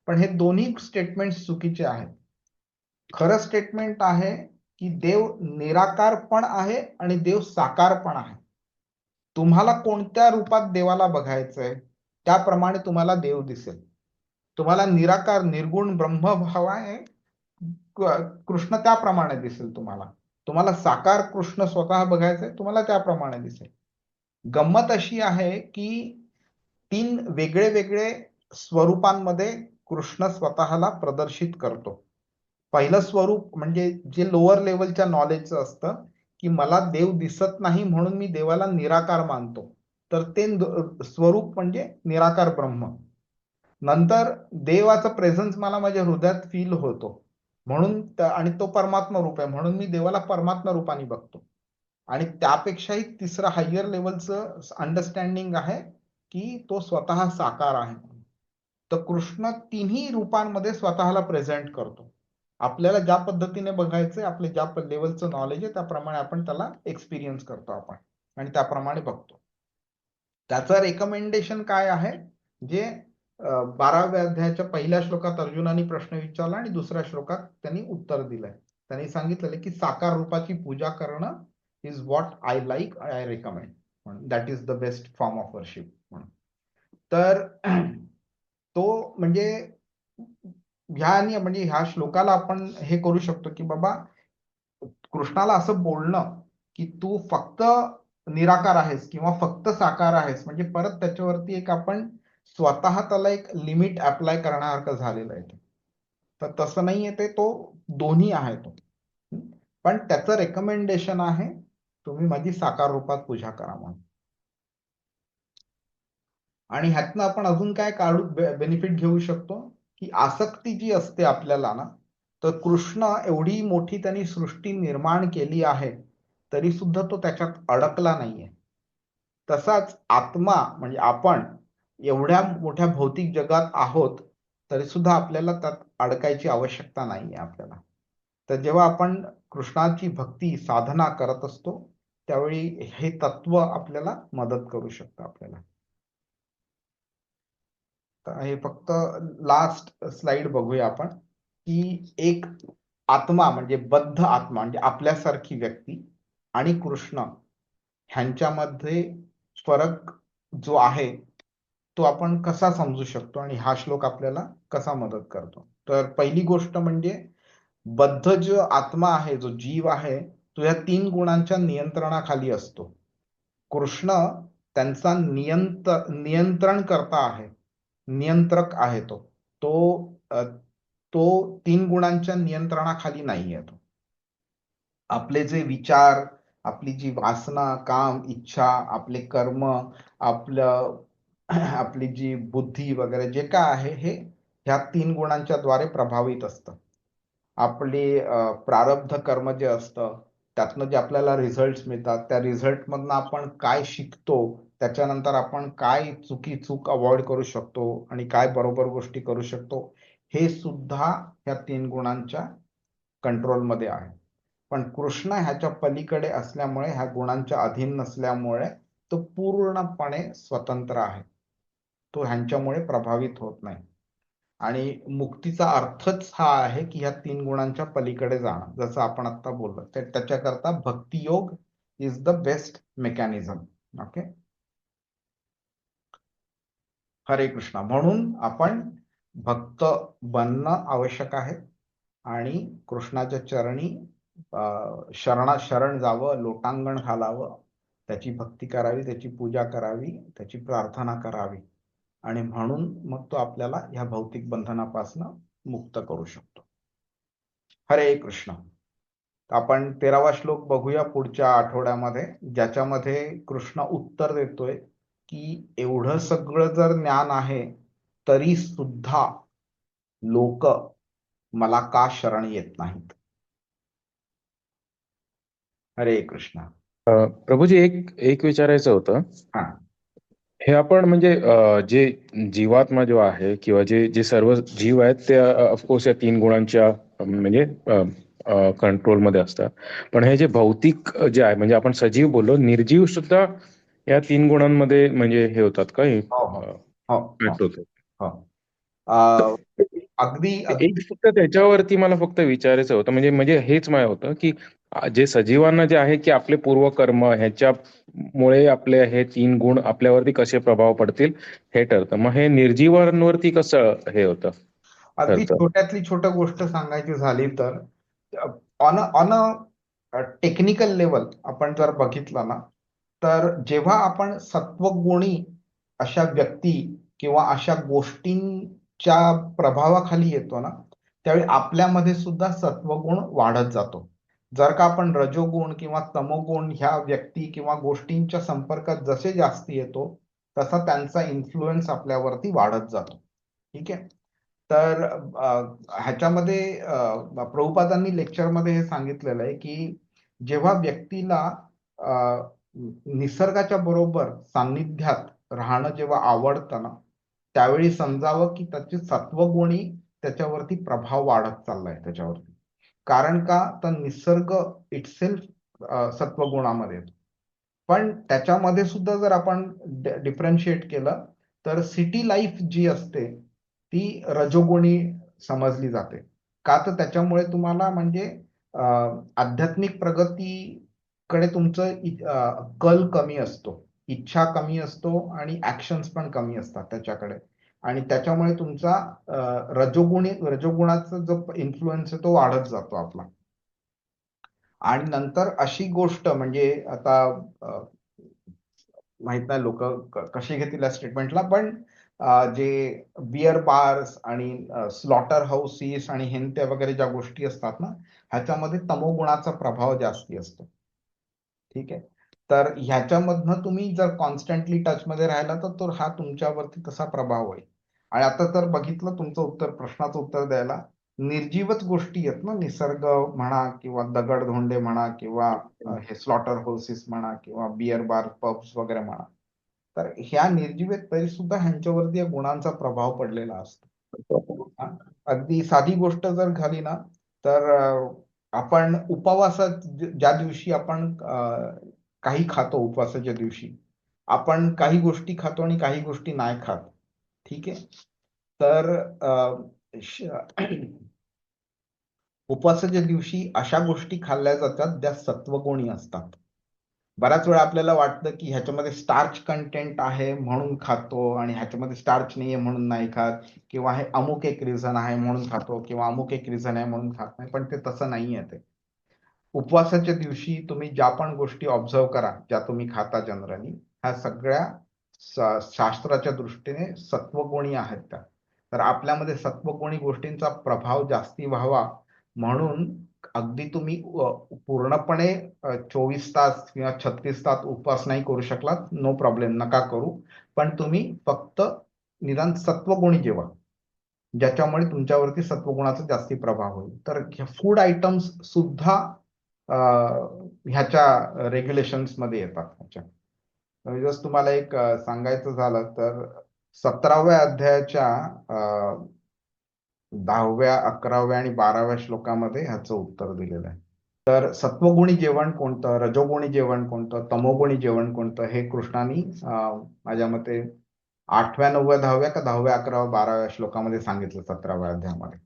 पण हे दोन्ही स्टेटमेंट चुकीचे आहेत. खरं स्टेटमेंट आहे की देव निराकार पण आहे आणि देव साकार पण आहे. तुम्हाला कोणत्या रूपात देवाला बघायचंय त्याप्रमाणे तुम्हाला देव दिसेल. तुम्हाला निराकार निर्गुण ब्रह्मभाव आहे, कृष्ण त्याप्रमाणे दिसेल. तुम्हाला साकार कृष्ण स्वतः बघायचंय, तुम्हाला त्याप्रमाणे दिसेल. गंमत अशी आहे की 3 वेगळे वेगळे स्वरूपांमध्ये कृष्ण स्वतःला प्रदर्शित करतो. पहिलं स्वरूप म्हणजे जे लोअर लेवलच्या नॉलेजचं असतं की मला देव दिसत नाही म्हणून मी देवाला निराकार मानतो, तर ते स्वरूप म्हणजे निराकार ब्रह्म. नंतर देवाचा प्रेझन्स मला माझ्या हृदयात फील होतो म्हणून, आणि तो परमात्मा रूप आहे म्हणून मी देवाला परमात्मा रूपाने बघतो. आणि त्यापेक्षाही तिसरं हायर लेवलचं अंडरस्टँडिंग आहे की तो स्वतः साकार आहे. तर कृष्ण तिन्ही रूपांमध्ये स्वतःला प्रेझेंट करतो. आपल्याला ज्या पद्धतीने बघायचंय, आपले ज्या लेवलचं नॉलेज आहे त्याप्रमाणे आपण त्याला एक्सपिरियन्स करतो आपण आणि त्याप्रमाणे बघतो. त्याचं रेकमेंडेशन काय आहे, जे 12व्या अध्यायाच्या पहिल्या श्लोकात अर्जुनाने प्रश्न विचारला आणि दुसऱ्या श्लोकात त्यांनी उत्तर दिलंय. त्यांनी सांगितलेलं की साकार रूपाची पूजा करणं is what I like, I recommend, that is the best form of worship म्हणून. तर तो म्हणजे ह्या श्लोकाला आपण हे करू शकतो की बाबा कृष्णाला असं बोलणं की तू फक्त निराकार आहेस किंवा फक्त साकार आहेस म्हणजे परत त्याच्यावरती एक आपण स्वतः त्याला एक लिमिट अप्लाय करण्यासारखं झालेलं आहे. तर तसं नाहीये ते, तो दोन्ही आहे तो. पण त्याचं रेकमेंडेशन आहे तुम्ही माझी साकार रूपात पूजा करा म्हणून. आणि ह्यातनं आपण अजून काय बेनिफिट घेऊ शकतो की आसक्ती जी असते आपल्याला ना, तर कृष्ण एवढी मोठी त्यांनी सृष्टी निर्माण केली आहे तरी सुद्धा तो त्याच्यात अडकला नाहीये. तसाच आत्मा म्हणजे आपण एवढ्या मोठ्या भौतिक जगात आहोत तरी सुद्धा आपल्याला त्यात अडकायची आवश्यकता नाहीये आपल्याला. तर जेव्हा आपण कृष्णाची भक्ती साधना करत असतो त्यावेळी हे तत्व आपल्याला मदत करू शकतं आपल्याला. तर हे फक्त लास्ट स्लाइड बघूया आपण की एक आत्मा म्हणजे बद्ध आत्मा म्हणजे आपल्यासारखी व्यक्ती आणि कृष्ण ह्यांच्यामध्ये फरक जो आहे तो आपण कसा समजू शकतो आणि हा श्लोक आपल्याला कसा मदत करतो. तर पहिली गोष्ट म्हणजे बद्ध जो आत्मा आहे, जो जीव आहे, तो या 3 गुणांच्या नियंत्रणाखाली असतो. कृष्ण त्यांचा नियंत्रण करता आहे, नियंत्रक आहे. तो 3 गुणांच्या नियंत्रणाखाली नाही येतो. आपले जे विचार, आपली जी वासना, काम, इच्छा, आपले कर्म, आपली जी बुद्धी वगैरे जे काय आहे हे ह्या 3 गुणांच्या द्वारे प्रभावित असतं. आपले प्रारब्ध कर्म जे असतं त्यातनं जे आपल्याला रिझल्ट मिळतात त्या रिझल्ट मधनं आपण काय शिकतो, त्याच्यानंतर आपण काय चूक अवॉइड करू शकतो आणि काय बरोबर गोष्टी करू शकतो, हे सुद्धा ह्या 3 गुणांच्या कंट्रोलमध्ये आहे. पण कृष्ण ह्याच्या पलीकडे असल्यामुळे, ह्या गुणांच्या अधीन नसल्यामुळे तो पूर्णपणे स्वतंत्र आहे. तो ह्यांच्यामुळे प्रभावित होत नाही. आणि मुक्तीचा अर्थच हा आहे की ह्या 3 गुणांच्या पलीकडे जाणं. जसं आपण आता बोललो, तर त्याच्याकरता bhakti yoga is the best mechanism. Okay. Hare Krishna. म्हणून आपण भक्त बनणं आवश्यक आहे आणि कृष्णाच्या चरणी शरण जावं, लोटांगण घालावं, त्याची भक्ती करावी, त्याची पूजा करावी, त्याची प्रार्थना करावी, आणि म्हणून मग तो आपल्याला ह्या भौतिक बंधनापासून मुक्त करू शकतो. हरे कृष्ण. आपण 13वा श्लोक बघूया पुढच्या आठवड्यामध्ये, ज्याच्यामध्ये कृष्ण उत्तर देतोय की एवढं सगळं जर ज्ञान आहे तरी सुद्धा लोक मला का शरण येत नाहीत. हरे कृष्ण. प्रभूजी, एक एक विचारायचं होतं. हा. हे आपण म्हणजे जे जीवात्मा जो आहे किंवा जे जे सर्व जीव आहेत ते ऑफकोर्स या 3 गुणांच्या म्हणजे कंट्रोलमध्ये असतात. पण हे जे भौतिक जे आहे, म्हणजे आपण सजीव बोललो, निर्जीव सुद्धा या 3 गुणांमध्ये म्हणजे हे होतात का, हो हो हो हो होतात? हो. अं, अगदी एक अगदी. फक्त त्याच्यावरती मला फक्त विचारायचं होतं, म्हणजे म्हणजे हेच माझं होतं की जे सजीवांना जे आहे की आपले पूर्वकर्म ह्याच्यामुळे आपले हे 3 गुण आपल्यावरती कसे प्रभाव पडतील हे ठरतं. मग हे निर्जीवांवरती कसं हे होतं, अगदी ठरतं? छोट्यातली छोट गोष्ट सांगायची झाली तर ऑन अ टेक्निकल लेवल आपण जर बघितलं ना, तर जेव्हा आपण सत्वगुणी अशा व्यक्ती किंवा अशा गोष्टींच्या प्रभावाखाली येतो ना, त्यावेळी आपल्यामध्ये सुद्धा सत्वगुण वाढत जातो. जर का आपण रजोगुण किंवा तमोगुण ह्या व्यक्ती किंवा गोष्टींच्या संपर्कात जसे जास्त येतो, तसा त्यांचा इन्फ्लुएन्स आपल्यावरती वाढत जातो. ठीक आहे. तर ह्याच्यामध्ये प्रभुपादांनी लेक्चरमध्ये हे सांगितलेलं आहे की जेव्हा व्यक्तीला निसर्गाच्या बरोबर सान्निध्यात राहणं जेव्हा आवडतं ना, त्यावेळी समजावं की त्याची सत्वगुणी त्याच्यावरती प्रभाव वाढत चाललाय त्याच्यावरती. कारण का, तर निसर्ग इटसेल्फ सत्वगुणामध्ये येतो. पण त्याच्यामध्ये सुद्धा जर आपण डिफरन्शिएट केलं तर सिटी लाईफ जी असते ती रजोगुणी समजली जाते. का, तर त्याच्यामुळे तुम्हाला म्हणजे आध्यात्मिक प्रगतीकडे तुमचं कल कमी असतो, इच्छा कमी असतो आणि ऍक्शन्स पण कमी असतात त्याच्याकडे. आणि त्याच्यामुळे तुमचा रजोगुणाचा जो इन्फ्लुएन्स आहे तो वाढत जातो आपला. आणि नंतर अशी गोष्ट म्हणजे आता माहित नाही लोक कशी घेतील या स्टेटमेंटला, पण जे बिअर बार्स आणि स्लॉटर हाऊसेस आणि हेंते वगैरे ज्या गोष्टी असतात ना, ह्याच्यामध्ये तमोगुणाचा प्रभाव जास्ती असतो. ठीक आहे. तर ह्याच्यामधनं तुम्ही जर कॉन्स्टंटली टचमध्ये राहिला तर तो हा तुमच्यावरती तसा प्रभाव होईल. आणि आता तर बघितलं तुमचं उत्तर, प्रश्नाचं उत्तर द्यायला, निर्जीवच गोष्टी आहेत ना, निसर्ग म्हणा किंवा दगडधोंडे म्हणा किंवा हे स्लॉटर हाऊसेस म्हणा किंवा बिअर बार पब्स वगैरे म्हणा, तर ह्या निर्जीव आहेत तरी सुद्धा ह्यांच्यावरती या गुणांचा प्रभाव पडलेला असतो. अगदी साधी गोष्ट जर झाली ना, तर आपण उपवासात ज्या दिवशी आपण काही खातो, उपवासाच्या दिवशी आपण काही गोष्टी खातो आणि काही गोष्टी नाही खात. ठीक आहे. तर उपवासाच्या दिवशी अशा गोष्टी खाल्ल्या जातात ज्या सत्वगुणी असतात. बऱ्याच वेळा आपल्याला वाटतं की ह्याच्यामध्ये स्टार्च कंटेंट आहे म्हणून खातो आणि ह्याच्यामध्ये स्टार्च नाहीये म्हणून नाही खात, किंवा हे अमुक एक रिझन आहे म्हणून खातो किंवा अमुक एक रिझन आहे म्हणून खात नाही. पण ते तसं नाहीये. ते उपवासाच्या दिवशी तुम्ही ज्या पण गोष्टी ऑब्झर्व करा, ज्या तुम्ही खाता जनरली, ह्या सगळ्या शास्त्राच्या दृष्टीने सत्वगुणी आहेत त्या. तर आपल्यामध्ये सत्वगुणी गोष्टींचा प्रभाव जास्ती व्हावा म्हणून अगदी तुम्ही पूर्णपणे 24 तास किंवा 36 तास उपवास नाही करू शकलात, नो प्रॉब्लेम, नका करू. पण तुम्ही फक्त निदान सत्वगुणी जेवा, ज्याच्यामुळे तुमच्यावरती सत्वगुणाचा जास्ती प्रभाव होईल. तर फूड आयटम्स सुद्धा ह्याच्या रेग्युलेशन्स मध्ये येतात. जस्ट तुम्हाला एक सांगायचं झालं तर 17व्या अध्यायाच्या 10व्या, 11व्या आणि 12व्या श्लोकामध्ये ह्याचं उत्तर दिलेलं आहे. तर सत्वगुणी जेवण कोणतं, रजोगुणी जेवण कोणतं, तमोगुणी जेवण कोणतं, हे कृष्णाने माझ्या मते 8व्या 9व्या 10व्या का 10व्या 11व्या 12व्या श्लोकामध्ये सांगितलं 17व्या अध्यायामध्ये.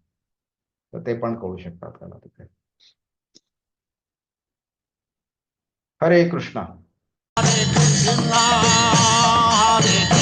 तर ते पण कळू शकतं आपल्याला तिथे. हरे कृष्ण. Hare Krishna, Hare